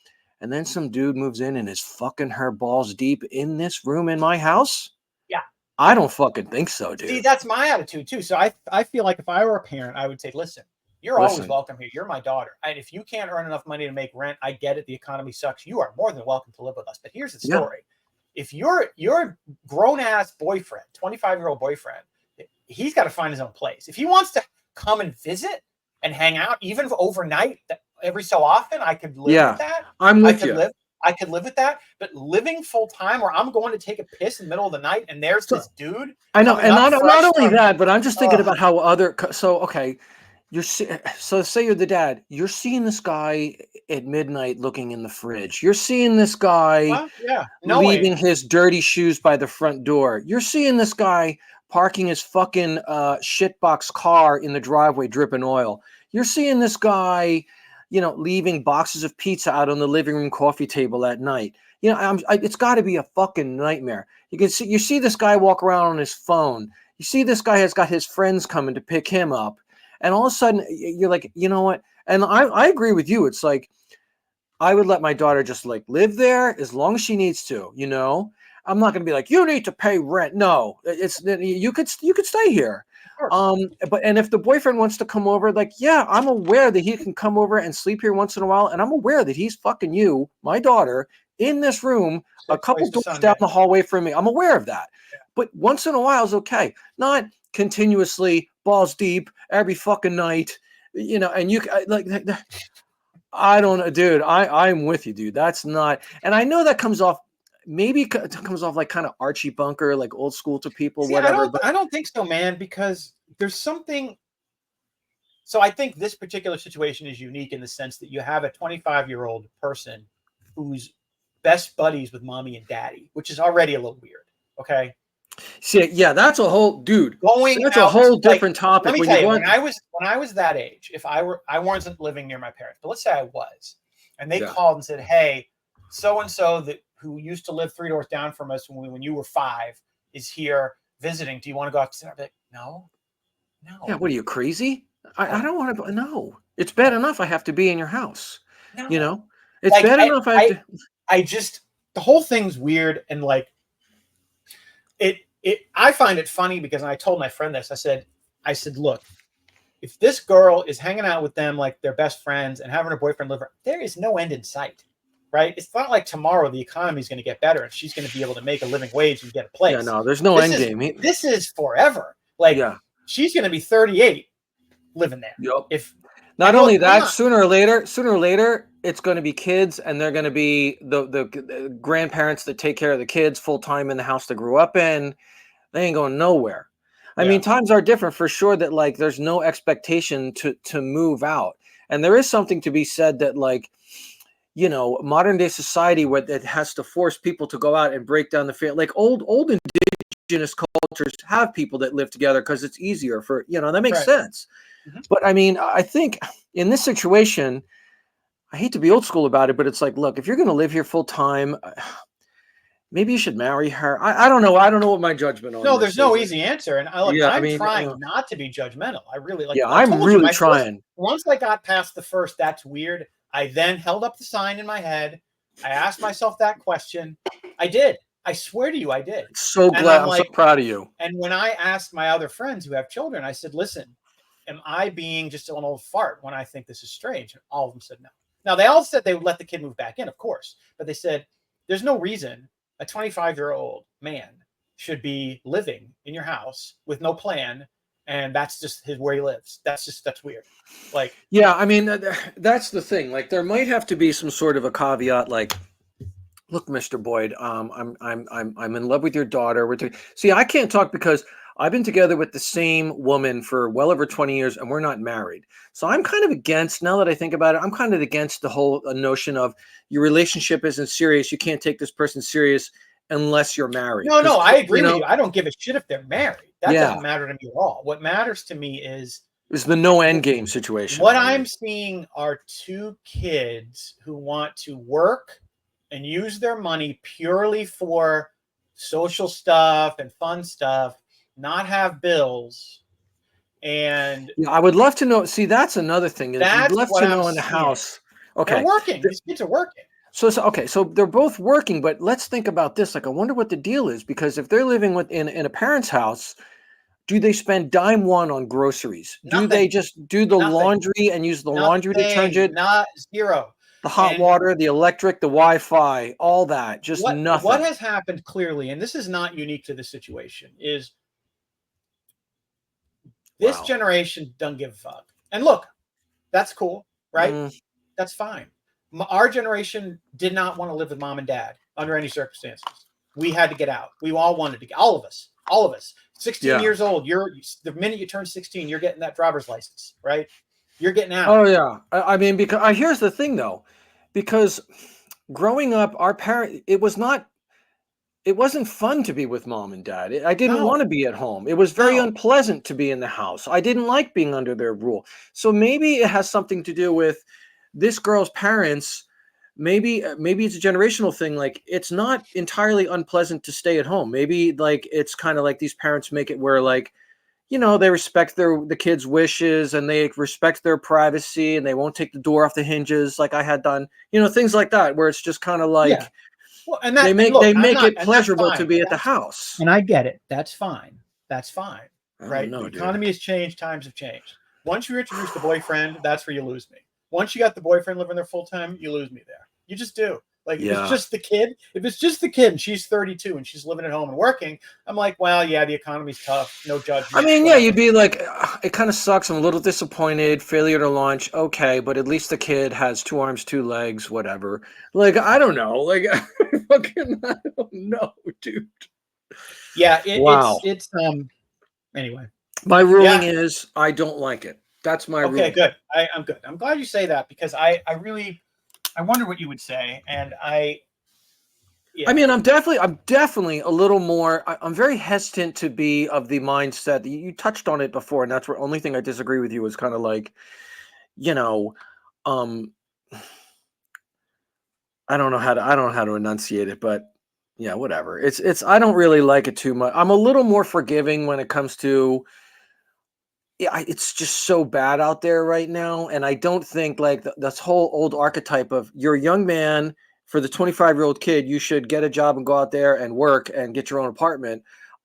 And then some dude moves in and is fucking her balls deep in this room in my house. Yeah. I don't fucking think so, dude. See, that's my attitude too. So I feel like if I were a parent, I would say, listen, you're always welcome here. You're my daughter. And if you can't earn enough money to make rent, I get it. The economy sucks. You are more than welcome to live with us. But here's the story. If your grown-ass boyfriend, 25-year-old boyfriend, he's got to find his own place. If he wants to come and visit and hang out, even overnight, every so often, I could live with that. I'm with you. I could live with that. But living full time, where I'm going to take a piss in the middle of the night and there's this dude. I know, and not only that, but I'm just thinking about how okay, so say you're the dad. You're seeing this guy at midnight looking in the fridge. You're seeing this guy leaving his dirty shoes by the front door. You're seeing this guy parking his fucking shitbox car in the driveway dripping oil. You're seeing this guy, leaving boxes of pizza out on the living room coffee table at night. It's got to be a fucking nightmare. You see this guy walk around on his phone. You see this guy has got his friends coming to pick him up. And all of a sudden you're like, you know what? And I agree with you. It's like, I would let my daughter just like live there as long as she needs to, I'm not going to be like, you need to pay rent. No, you could stay here. And if the boyfriend wants to come over, like, yeah, I'm aware that he can come over and sleep here once in a while. And I'm aware that he's fucking you, my daughter, in this room, a couple doors down the hallway from me. I'm aware of that. Yeah. But once in a while is okay. Not continuously balls deep every fucking night, and you like, I don't know, dude, I'm with you, dude. That's not, and I know that comes off, maybe it comes off like kind of Archie Bunker, like old school to people. Whatever. I don't think so, man, because there's something. So I think this particular situation is unique in the sense that you have a 25-year-old person who's best buddies with mommy and daddy, which is already a little weird. Okay. See, yeah, that's a whole dude. That's a whole different topic. Let me tell you, when I was that age, if I wasn't living near my parents, but let's say I was, and they called and said, "Hey, so and so that who used to live 3 doors down from us when you were 5 is here visiting. Do you want to go out to dinner?" I'd be like, no. Yeah, what are you, crazy? I don't want to. No, it's bad enough I have to be in your house. No. It's like, bad enough. I just, the whole thing's weird, and like I find it funny because I told my friend this. I said, look, if this girl is hanging out with them like they're best friends and having her boyfriend live, there is no end in sight. Right? It's not like tomorrow the economy is going to get better and she's going to be able to make a living wage and get a place. Yeah, no, there's no end game. This is forever. Like, she's going to be 38 living there. Yep. If not only that, sooner or later, it's going to be kids, and they're going to be the grandparents that take care of the kids full time in the house they grew up in. They ain't going nowhere. I mean, times are different for sure. That like, there's no expectation to move out, and there is something to be said that like, modern day society where it has to force people to go out and break down the family. Like old indigenous cultures have people that live together because it's easier for, that makes sense. Mm-hmm. But I mean, I think in this situation, I hate to be old school about it, but it's like, look, if you're going to live here full time, maybe you should marry her. I don't know. I don't know what my judgment on. No, there's no easy answer. And I'm trying not to be judgmental. I really like. Yeah, I'm really trying. Once I got past the first, that's weird. I then held up the sign in my head. I asked myself that question. I did. I swear to you, I did. So glad. I'm so proud of you. And when I asked my other friends who have children, I said, listen, am I being just an old fart when I think this is strange? And all of them said no. Now, they all said they would let the kid move back in, of course. But they said, there's no reason a 25-year-old man should be living in your house with no plan. And that's just where he lives. That's weird. Like, yeah, I mean, that's the thing. Like, there might have to be some sort of a caveat. Like, Look, Mr. Boyd, I'm in love with your daughter. See, I can't talk because I've been together with the same woman for well over 20 years and we're not married. So I'm kind of against, now that I think about it, I'm kind of against the whole notion of your relationship isn't serious. You can't take this person serious unless you're married. No, I agree with you. I don't give a shit if they're married. That Yeah. doesn't matter to me at all. What matters to me is the no end game situation. What I'm seeing are two kids who want to work and use their money purely for social stuff and fun stuff, not have bills. And yeah, I would love to know. See, that's another thing. I'd love to know in the house. Okay. They're working. These kids are working. So okay, so they're both working, but let's think about this. Like, I wonder what the deal is, because if they're living in a parent's house, do they spend dime one on groceries? Nothing. Do they just do the Nothing. laundry and use the laundry detergent? Not zero. The hot water, the electric, the Wi-Fi, all that, just nothing. What has happened clearly, and this is not unique to this situation, is this generation don't give a fuck. And look, that's cool, right? That's fine. Our generation did not want to live with mom and dad under any circumstances. We had to get out. We all wanted to get, all of us. 16 years old. The minute you turn 16, you're getting that driver's license, right? You're getting out. Oh yeah. I mean, because here's the thing though, because growing up, it wasn't fun to be with mom and dad. I didn't want to be at home. It was very unpleasant to be in the house. I didn't like being under their rule. So maybe it has something to do with this girl's parents. Maybe it's a generational thing. Like, it's not entirely unpleasant to stay at home. Maybe like it's kind of like these parents make it where, like, you know, they respect the kids' wishes and they respect their privacy and they won't take the door off the hinges like I had done. You know, things like that, where it's just kind of like, well, and they make it pleasurable to be at the house. And I get it. That's fine. That's fine. Right? Know, the economy has changed. Times have changed. Once you introduce the boyfriend, that's where you lose me. Once you got the boyfriend living there full time, you lose me there. You just do. Like, if it's just the kid, and she's 32 and she's living at home and working, I'm like, well, yeah, the economy's tough. No judgment. I mean, yeah, you'd be like, it kind of sucks. I'm a little disappointed. Failure to launch. Okay, but at least the kid has 2 arms, 2 legs, whatever. Like, I don't know. Like, I don't know, dude. Yeah. Wow. It's anyway. My ruling is I don't like it. That's my ruling. Okay, good. I'm good. I'm glad you say that, because I wonder what you would say. And I mean, I'm definitely a little more, I'm very hesitant to be of the mindset that you touched on it before. And that's the only thing I disagree with you is kind of like, you know, I don't know how to enunciate it, but yeah, whatever. I don't really like it too much. I'm a little more forgiving when it comes to, it's just so bad out there right now. And I don't think like this whole old archetype of you're a young man, for the 25-year-old kid, you should get a job and go out there and work and get your own apartment.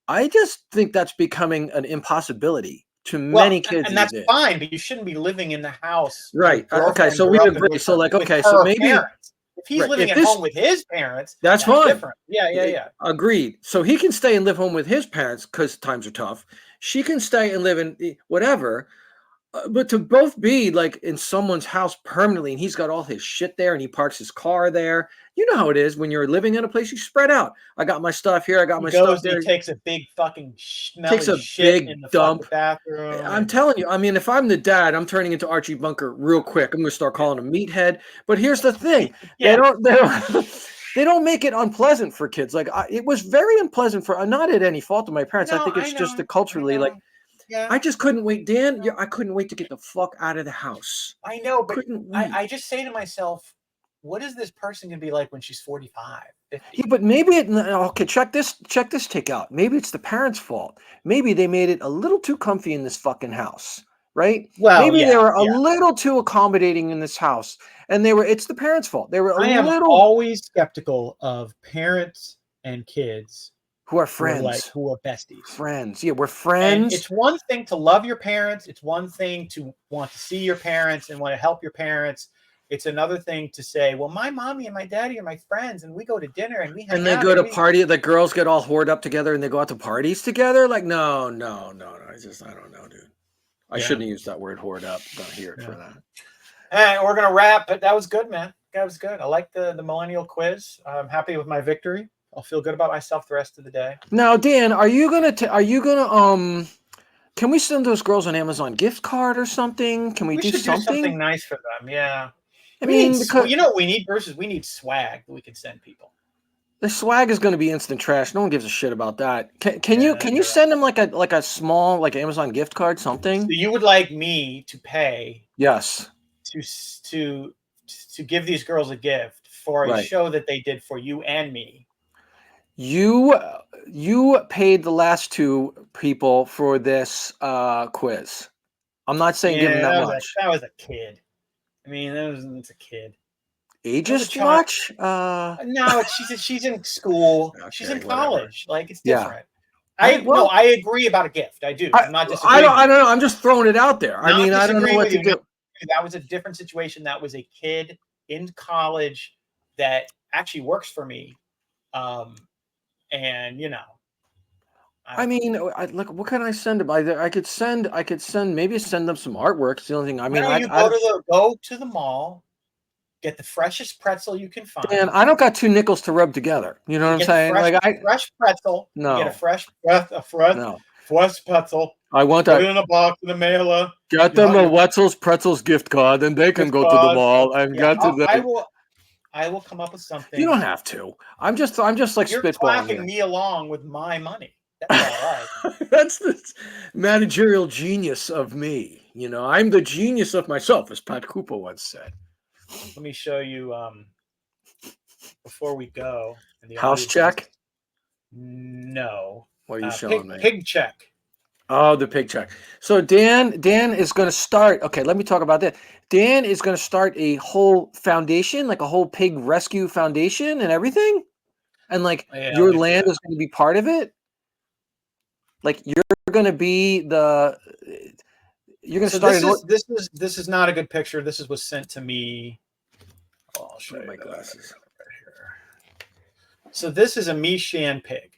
I just think that's becoming an impossibility to many kids. And that's fine, but you shouldn't be living in the house. Right. Okay. So we agree. So like, okay. So maybe parents. If he's living at home with his parents, that's fine. Different. Yeah. Agreed. So he can stay and live home with his parents because times are tough. She can stay and live in whatever, but to both be like in someone's house permanently, and he's got all his shit there, and he parks his car there. You know how it is when you're living in a place. You spread out. I got my stuff here. I got my stuff there. He takes a big fucking smelly shit in the dump bathroom. I'm telling you. I mean, if I'm the dad, I'm turning into Archie Bunker real quick. I'm going to start calling him Meathead. But here's the thing: they don't make it unpleasant for kids. Like it was very unpleasant for not at any fault of my parents. I think it's just the culturally like. Yeah. I just couldn't wait, Dan. I couldn't wait to get the fuck out of the house. I know, but I just say to myself, what is this person going to be like when she's 45, 50? Yeah, but maybe okay, check this take out. Maybe it's the parents' fault. Maybe they made it a little too comfy in this fucking house, right? Well, maybe they were a little too accommodating in this house, and it's the parents' fault. They were I am always skeptical of parents and kids who are friends, who are besties. Friends. Yeah, we're friends. And it's one thing to love your parents. It's one thing to want to see your parents and want to help your parents. It's another thing to say, well, my mommy and my daddy are my friends, and we go to dinner and we hang out. And they go to party. The girls get all whored up together and they go out to parties together. Like, no. I don't know, dude. I shouldn't have used that word, whored up. Don't hear it for that. Hey, we're going to wrap, but that was good, man. That was good. I like the millennial quiz. I'm happy with my victory. I'll feel good about myself the rest of the day. Now, Dan, can we send those girls an Amazon gift card or something? Can we do should something? do something nice for them. Yeah. I mean, because you know what we need, Bruce, we need swag that we can send people. the swag is going to be instant trash. No one gives a shit about that. Can you you're send them like a small like Amazon gift card something? So you would like me to pay Yes. to give these girls a gift for a Right. show that they did for you and me. You paid the last two people for this quiz. I'm not saying give them that much. That was a kid. I mean, it's a kid. Ageist watch? No, she's in school. Okay, she's in whatever. college. Like, it's Yeah. different. I agree about a gift. I do. I'm not disagreeing. I don't know. I'm just throwing it out there. I mean, I don't know what to do. That was a different situation. That was a kid in college that actually works for me. And you know, I mean, like, what can I send them? I could send maybe send them some artwork. It's the only thing. I mean, go to the mall, get the freshest pretzel you can find. And I don't got two nickels to rub together. You know what I'm saying? Fresh pretzel. No. You get a fresh pretzel. I want Put that. it in a box in the mailer. Get them a Wetzel's Pretzels gift card, and they can go to the mall and get to the. I will come up with something. You don't have to. I'm just like You're spitballing. clapping me along with my money. That's all right. That's the managerial genius of me. You know, I'm the genius of myself, as Pat Cooper once said. Let me show you before we go. House check? No. What are you showing me? Pig check. Oh, the pig check. So Dan is going to start. Okay, let me talk about that. Dan is going to start a whole foundation, like a whole pig rescue foundation and everything. And like your land is going to be part of it. Like you're going to be you're going to start. This is not a good picture. This was sent to me. Oh, I'll show you my glasses. Right here. So this is a Mishan pig.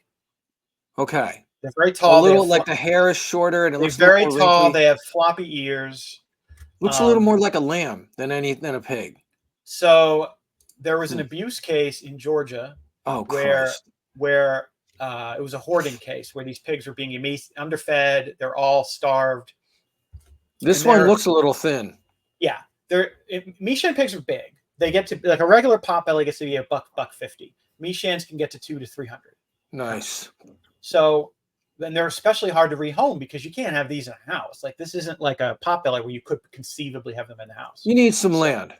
Okay. They're very tall. A little like the hair is shorter and it looks very tall. They have floppy ears. Looks a little more like a lamb than a pig. So there was an abuse case in Georgia. Oh, where it was a hoarding case where these pigs were being underfed. They're all starved. This one looks a little thin. Yeah, Mishan pigs are big. They get to like a regular potbelly gets to be $150. Mishans can get to $200 to $300. Nice. So then they're especially hard to rehome because you can't have these in a house. Like this isn't like a potbelly where you could conceivably have them in the house. You need some land.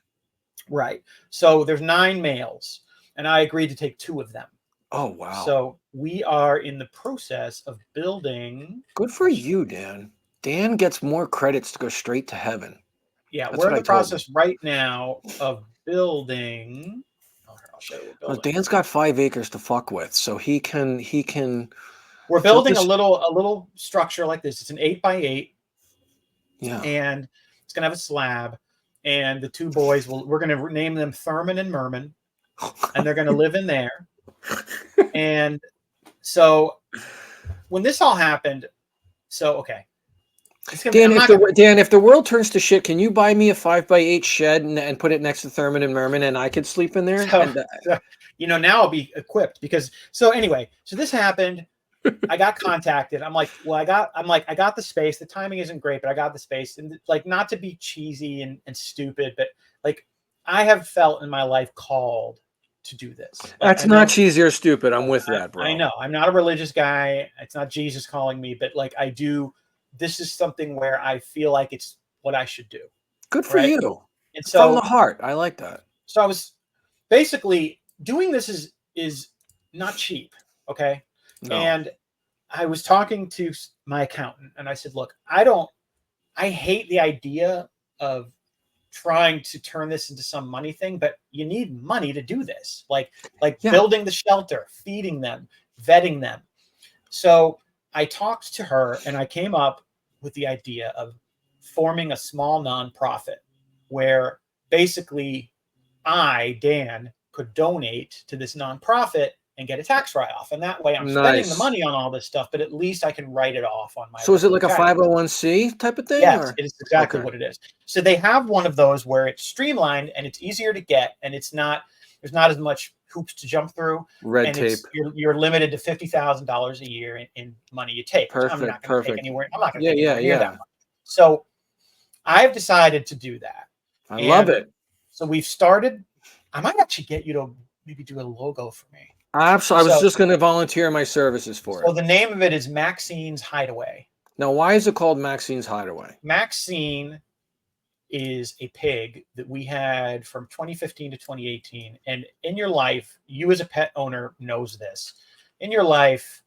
Right. So there's 9 males, and I agreed to take 2 of them. Oh, wow. So we are in the process of building. Good for you, Dan. Dan gets more credits to go straight to heaven. Yeah, we're in the process right now of building. Oh, here, I'll show you. Well, Dan's got 5 acres to fuck with, so he can. We're building a little structure like this. It's an 8x8. Yeah. And it's gonna have a slab. And the 2 boys we're gonna name them Thurman and Merman, and they're gonna live in there. And so when this all happened, okay. Dan, if the world turns to shit, can you buy me a 5x8 shed and put it next to Thurman and Merman, and I could sleep in there? Now I'll be equipped because. So anyway, so this happened. I got contacted. I'm like, I got the space. The timing isn't great, but I got the space. And like, not to be cheesy and stupid, but like, I have felt in my life called to do this. That's not cheesy or stupid. I'm with that, bro. I know. I'm not a religious guy. It's not Jesus calling me, but like, I do. This is something where I feel like it's what I should do. Good for you. And so, from the heart. I like that. So I was basically doing this is not cheap. Okay. No. And I was talking to my accountant and I said, look, I hate the idea of trying to turn this into some money thing, but you need money to do this. Like building the shelter, feeding them, vetting them. So I talked to her and I came up with the idea of forming a small nonprofit where basically I, Dan, could donate to this nonprofit and get a tax write-off. And that way I'm spending the Nice. money on all this stuff, but at least I can write it off on my. So is it like a tax. 501c type of thing? Yes, or? it is exactly Okay. what it is. So they have one of those where it's streamlined and it's easier to get, and there's not as much hoops to jump through. Red and tape. You're limited to $50,000 a year in money you take. Perfect. I'm not going to take anywhere. I'm not going to Yeah, take yeah, anywhere near yeah. that much. So I've decided to do that. I love it. So we've started. I might actually get you to maybe do a logo for me. Absolutely. I was just going to volunteer my services for it. So the name of it is Maxine's Hideaway. Now, why is it called Maxine's Hideaway? Maxine is a pig that we had from 2015 to 2018. And in your life, you as a pet owner knows this. In your life,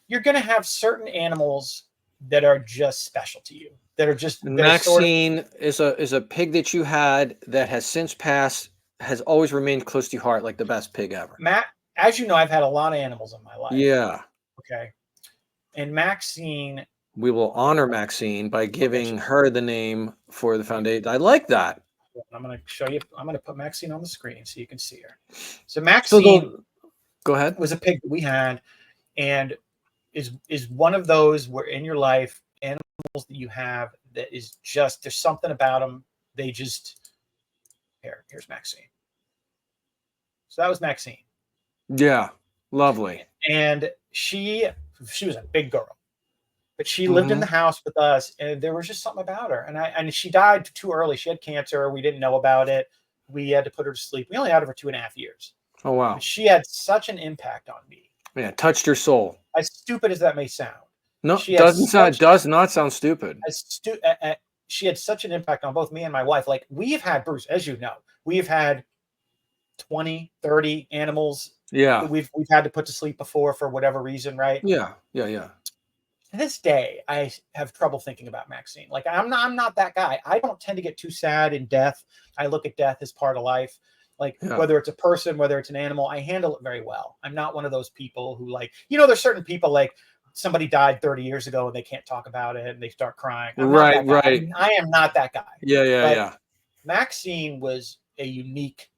you're going to have certain animals that are just special to you. That are just Maxine is a pig that you had that has since passed, has always remained close to your heart, like the best pig ever. Matt, as you know, I've had a lot of animals in my life. Yeah. Okay. And Maxine. We will honor Maxine by giving her the name for the foundation. I like that. I'm going to show you. I'm going to put Maxine on the screen so you can see her. So Maxine, go ahead. Was a pig that we had, and is one of those where in your life animals that you have that is just there's something about them. They just here's Maxine. So that was Maxine. Yeah, lovely. And she was a big girl. But she lived in the house with us, and there was just something about her. And she died too early. She had cancer. We didn't know about it. We had to put her to sleep. We only had her for 2.5 years. Oh, wow. But she had such an impact on me. Yeah, touched your soul. As stupid as that may sound. No, does not sound stupid. She had such an impact on both me and my wife. Like, we've had, Bruce, as you know, we've had 20, 30 animals. Yeah. That we've had to put to sleep before for whatever reason, right? Yeah. To this day, I have trouble thinking about Maxine. Like, I'm not that guy. I don't tend to get too sad in death. I look at death as part of life. Like, whether it's a person, whether it's an animal, I handle it very well. I'm not one of those people who, like, there's certain people, like, somebody died 30 years ago and they can't talk about it and they start crying. Right. I am not that guy. Yeah. Maxine was a unique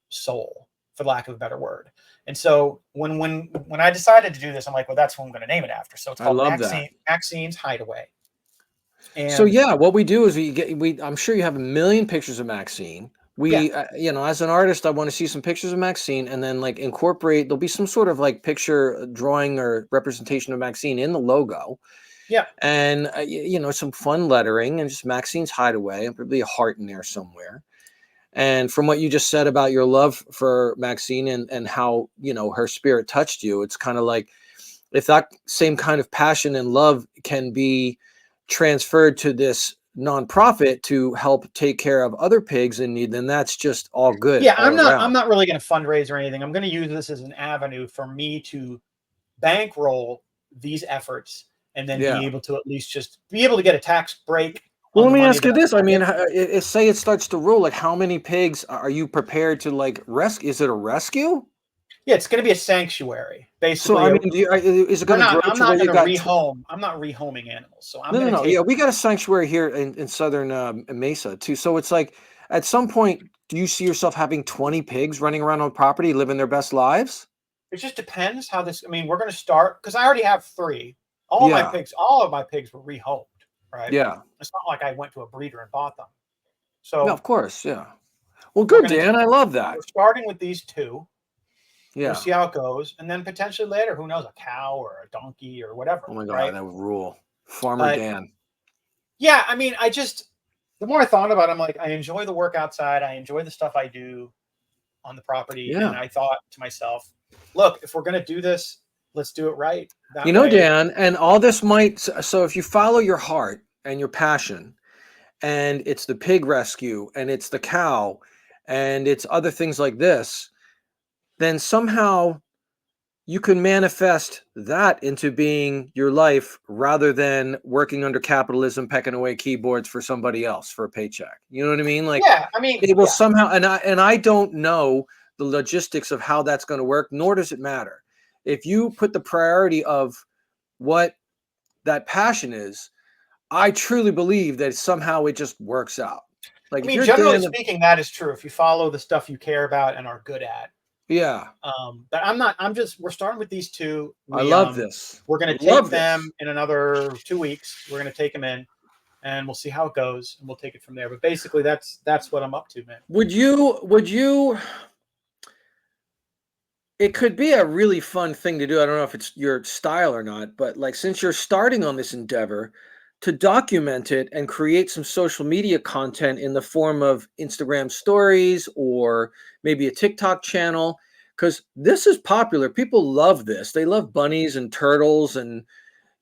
soul, for lack of a better word. And so when I decided to do this, I'm like, well, that's what I'm going to name it after. So it's called Maxine's Hideaway. And so yeah, what we do is I'm sure you have a million pictures of Maxine. As an artist, I want to see some pictures of Maxine and then like incorporate, there'll be some sort of like picture drawing or representation of Maxine in the logo. Yeah. And, some fun lettering and just Maxine's Hideaway and probably a heart in there somewhere. And from what you just said about your love for Maxine and how, her spirit touched you, it's kind of like if that same kind of passion and love can be transferred to this nonprofit to help take care of other pigs in need, then that's just all good. Yeah, I'm not really going to fundraise or anything. I'm going to use this as an avenue for me to bankroll these efforts and then be able to at least just be able to get a tax break. Well, let me ask you this. I mean, say it starts to roll. Like, how many pigs are you prepared to like rescue? Is it a rescue? Yeah, it's going to be a sanctuary, basically. So, I mean, is it going to grow? I'm not going to rehome. I'm not rehoming animals. So No. Yeah, we got a sanctuary here in southern Mesa too. So it's like, at some point, do you see yourself having 20 pigs running around on property, living their best lives? It just depends how this. I mean, we're going to start because I already have 3. All of my pigs were rehomed. Right. Yeah. It's not like I went to a breeder and bought them. So no, of course, yeah. Well, good, Dan. I love that. We're starting with these 2. Yeah. We'll see how it goes, and then potentially later, who knows, a cow or a donkey or whatever. Oh my God, that would rule. Farmer Dan. Yeah, I mean, the more I thought about it, I'm like, I enjoy the work outside. I enjoy the stuff I do on the property, and I thought to myself, look, if we're gonna do this, let's do it right. Dan, and all this so if you follow your heart and your passion, and it's the pig rescue, and it's the cow, and it's other things like this, then somehow you can manifest that into being your life rather than working under capitalism, pecking away keyboards for somebody else for a paycheck. You know what I mean? Like, yeah, I mean, it will somehow, and I don't know the logistics of how that's going to work, nor does it matter. If you put the priority of what that passion is, I truly believe that somehow it just works out. Like, I mean, generally speaking, that is true. If you follow the stuff you care about and are good at, Yeah. But we're starting with these two. I love this. We're going to take them in another 2 weeks. We're going to take them in, and we'll see how it goes, and we'll take it from there. But basically, that's what I'm up to, man. Would you? It could be a really fun thing to do. I don't know if it's your style or not, but like since you're starting on this endeavor, to document it and create some social media content in the form of Instagram stories or maybe a TikTok channel, because this is popular. People love this. They love bunnies and turtles, and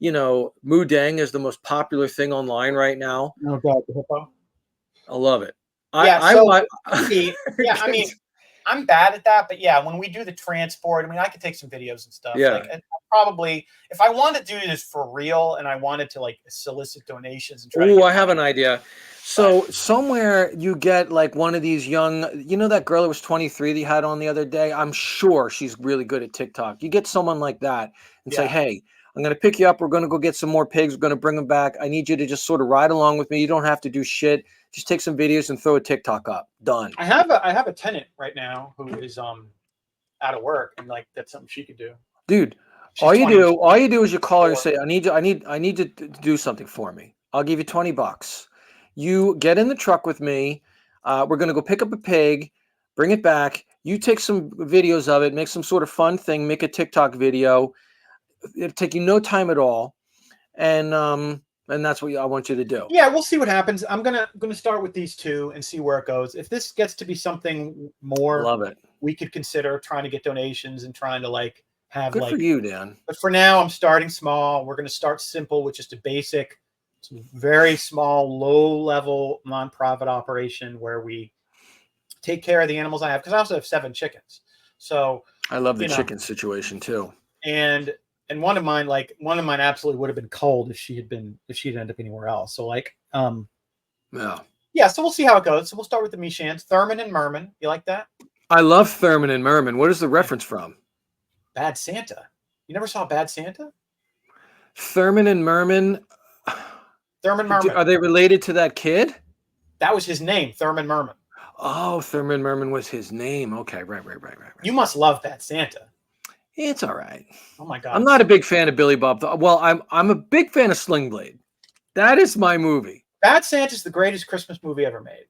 Mudang is the most popular thing online right now. Oh God, the hippo. I love it. I mean, I'm bad at that, but yeah, when we do the transport, I mean, I could take some videos and stuff. Yeah. Like, and probably, if I want to do this for real and I wanted to like solicit donations and try. I have an idea. So somewhere you get like one of these young, that girl that was 23 that you had on the other day. I'm sure she's really good at TikTok. You get someone like that and say, hey, I'm going to pick you up. We're going to go get some more pigs. We're going to bring them back. I need you to just sort of ride along with me. You don't have to do shit. Just take some videos and throw a TikTok up. Done. I have a tenant right now who is out of work, and like that's something she could do. Dude, all you do is you call her and say, I need to do something for me. I'll give you $20. You get in the truck with me. We're going to go pick up a pig, bring it back. You take some videos of it, make some sort of fun thing, make a TikTok video. It'll take you no time at all. And that's what I want you to do. Yeah, we'll see what happens. I'm gonna start with these two and see where it goes. If this gets to be something more, love it. We could consider trying to get donations and trying to like have good for you, Dan. But for now, I'm starting small. We're gonna start simple with just a basic, very small, low-level nonprofit operation where we take care of the animals I have, because I also have 7 chickens. So I love the chicken situation too. And one of mine absolutely would have been culled if she'd ended up anywhere else. So like, yeah. So we'll see how it goes. So we'll start with the Mishans, Thurman and Merman. You like that? I love Thurman and Merman. What is the reference from? Bad Santa. You never saw Bad Santa? Thurman and Merman. Thurman Merman. Are they related to that kid? That was his name, Thurman Merman. Oh, Thurman Merman was his name. Okay, right. You must love Bad Santa. It's all right. Oh my God. I'm not a big fan of Billy Bob. Well, I'm a big fan of Sling Blade. That is my movie. Bad Santa's the greatest Christmas movie ever made.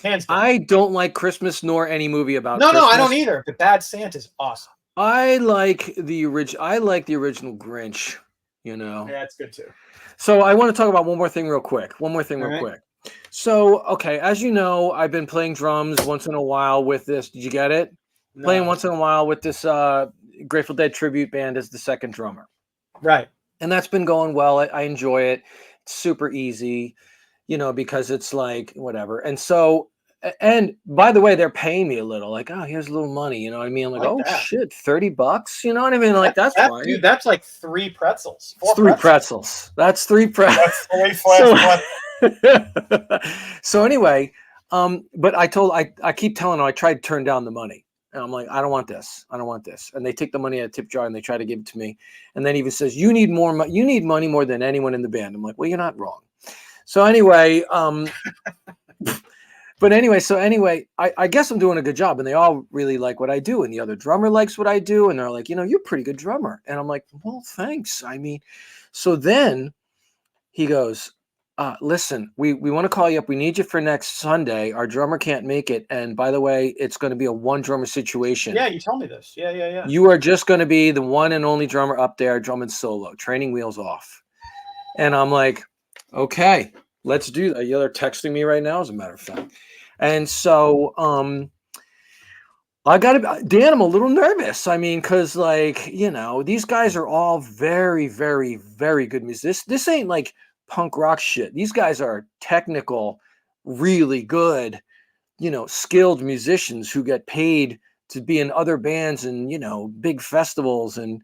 Hands down. I don't like Christmas nor any movie about Christmas. No, I don't either. But Bad Santa's awesome. I like the original Grinch, Yeah, that's good too. So I want to talk about one more thing real quick. So, okay, as you know, I've been playing drums once in a while with this. Did you get it? No. Playing once in a while with this Grateful Dead tribute band as the second drummer. Right. And that's been going well. I enjoy it. It's super easy, because it's like whatever. And so, and by the way, they're paying me a little, like, oh, here's a little money. You know what I mean? I'm like, oh shit, $30. You know what I mean? Like that's fine. Dude, that's like 3 pretzels. 3 pretzels. That's 3 pretzels. So anyway, but I keep telling them I tried to turn down the money. And I'm like, I don't want this. And they take the money out of the tip jar and they try to give it to me. And then he even says, you need money more than anyone in the band. I'm like, well, you're not wrong. So anyway, I guess I'm doing a good job, and they all really like what I do. And the other drummer likes what I do. And they're like, you're a pretty good drummer. And I'm like, well, thanks. I mean, so then he goes, listen, we want to call you up. We need you for next Sunday. Our drummer can't make it. And by the way, it's going to be a 1 drummer situation. Yeah, you told me this. Yeah. You are just going to be the one and only drummer up there, drumming solo, training wheels off. And I'm like, okay, let's do that. They're texting me right now, as a matter of fact. And so Dan, I'm a little nervous. I mean, because these guys are all very, very, very good musicians. This ain't like punk rock shit. These guys are technical, really good, skilled musicians who get paid to be in other bands and, big festivals and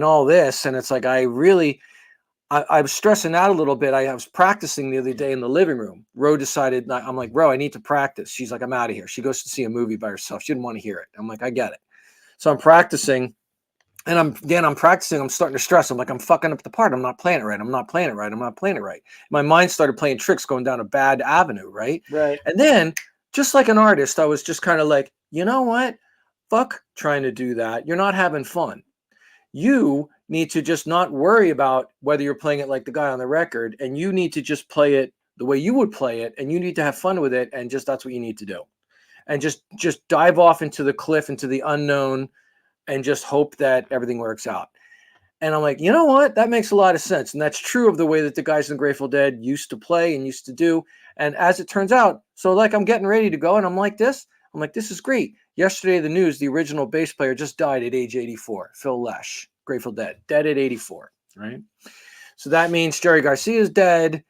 all this. And it's like, I was stressing out a little bit. I was practicing the other day in the living room. Ro decided, I'm like, Ro, I need to practice. She's like, I'm out of here. She goes to see a movie by herself. She didn't want to hear it. I'm like, I get it. So I'm practicing. And I'm practicing. I'm starting to stress. I'm like, I'm fucking up the part. I'm not playing it right. My mind started playing tricks going down a bad avenue, right? Right. And then, just like an artist, I was just kind of like, you know what? fuck trying to do that. You're not having fun. You need to just not worry about whether you're playing it like the guy on the record, and you need to just play it the way you would play it, and you need to have fun with it, and just that's what you need to do. And just dive off into the cliff, into the unknown, and just hope that everything works out. And I'm like, you know what? That makes a lot of sense. And that's true of the way that the guys in the Grateful Dead used to play and used to do. And as it turns out, so like I'm getting ready to go, and I'm like, this is great. Yesterday, the news, the original bass player just died at age 84, Phil Lesh, Grateful Dead, dead at 84, right? So that means Jerry Garcia is dead,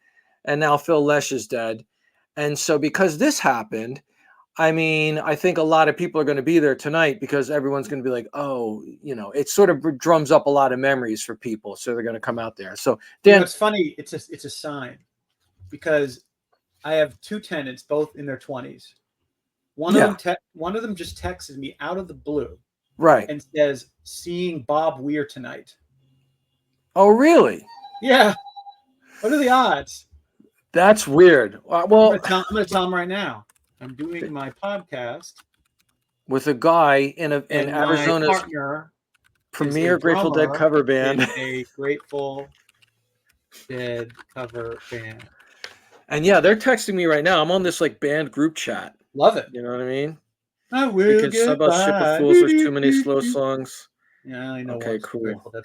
and now Phil Lesh is dead. And so because this happened, I mean, I think a lot of people are going to be there tonight because everyone's going to be like, oh, you know, it sort of drums up a lot of memories for people. So they're going to come out there. So Dan, it's funny. It's a sign, because I have two tenants, both in their 20s. One of them just texted me out of the blue, right, and says, "Seeing Bob Weir tonight." Oh, really? Yeah. What are the odds? That's weird. Well, I'm going to tell him right now. I'm doing my podcast with a guy in Arizona's partner premier Grateful Dead cover band. A Grateful Dead cover band. And yeah, they're texting me right now. I'm on this like band group chat. Love it. You know what I mean? I will we can sub out Ship of Fools. There's too many slow songs. Yeah, I only know okay, one cool. Grateful Dead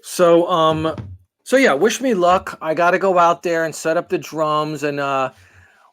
song. So yeah, wish me luck. I got to go out there and set up the drums. And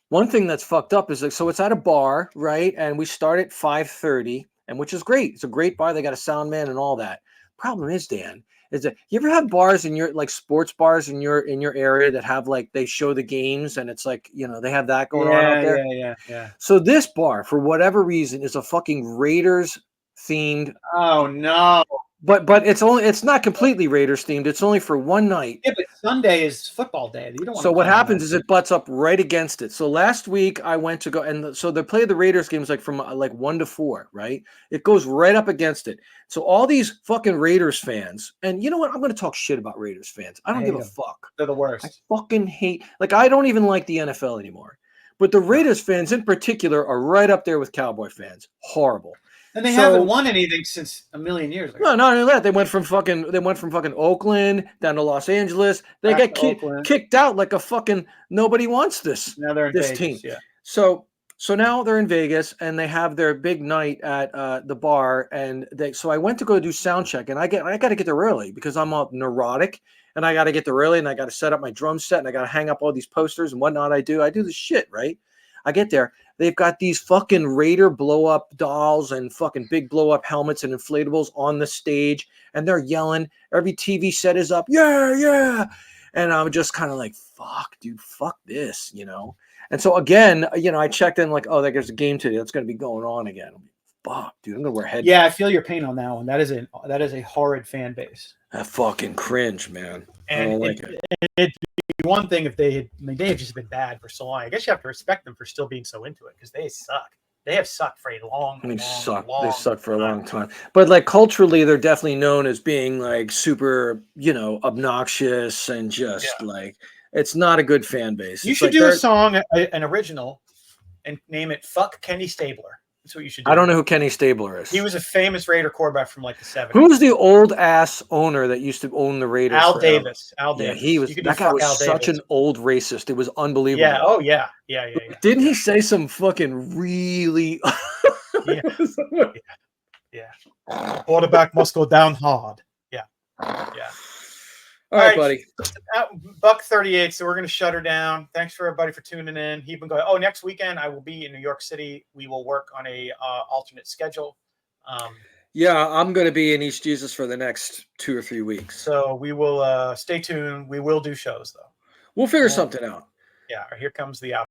one thing that's fucked up is like, so it's at a bar, right? And we start at 5:30, and which is great. It's a great bar. They got a sound man and all that. Problem is, Dan, is that you ever have bars in your like sports bars in your area that have like they show the games and it's like, you know, they have that going on out there. Yeah. So this bar, for whatever reason, is a fucking Raiders themed. Oh no. But it's not completely Raiders themed. It's only for one night. Yeah, but Sunday is football day. You don't want so what happens is it butts up right against it. So last week I went to go, and so they play the Raiders games like from like 1 to 4, right? It goes right up against it. So all these fucking Raiders fans, and you know what? I'm going to talk shit about Raiders fans. I don't give a fuck. They're the worst. I fucking hate. Like I don't even like the NFL anymore. But the Raiders fans in particular are right up there with Cowboy fans. Horrible. And they haven't won anything since a million years ago. No, not only that, they went from fucking Oakland down to Los Angeles. They got kicked out like a fucking nobody wants this. Now they're in this Vegas, team. Yeah. So now they're in Vegas and they have their big night at the bar. And so I went to go do sound check, and I got to get there early because I'm all neurotic, and I got to get there early, and I got to set up my drum set, and I got to hang up all these posters and whatnot. I do the shit right. I get there. They've got these fucking Raider blow-up dolls and fucking big blow-up helmets and inflatables on the stage, and they're yelling. Every TV set is up, yeah. And I'm just kind of like, fuck, dude, fuck this, you know? And so again, you know, I checked in like, oh, there's a game today that's going to be going on again. I'm like, fuck, dude, I'm going to wear headphones. Yeah, I feel your pain on that one. That is a horrid fan base. That fucking cringe, man. And I don't like it. It'd be one thing if they have just been bad for so long. I guess you have to respect them for still being so into it because they suck. They have sucked for a long They long suck for a long time. But like culturally, they're definitely known as being like super, you know, obnoxious and just like it's not a good fan base. You should do a song, an original, and name it "Fuck Kenny Stabler." That's what you should do. I don't know who Kenny Stabler is. He was a famous Raider quarterback from like the 70s. Who's the old ass owner that used to own the Raiders? Al Davis. Al Davis. Yeah, he was. That guy was such an old racist. It was unbelievable. Yeah. Oh yeah. Didn't he say some fucking really? Yeah. Quarterback must go down hard. Yeah. All right, buddy. Buck 38. So we're going to shut her down. Thanks for everybody for tuning in. Heeb and Goy. Oh, next weekend I will be in New York City. We will work on a alternate schedule. Yeah, I'm going to be in East Jesus for the next 2 or 3 weeks. So we will stay tuned. We will do shows though. We'll figure something out. Yeah. Here comes the outro.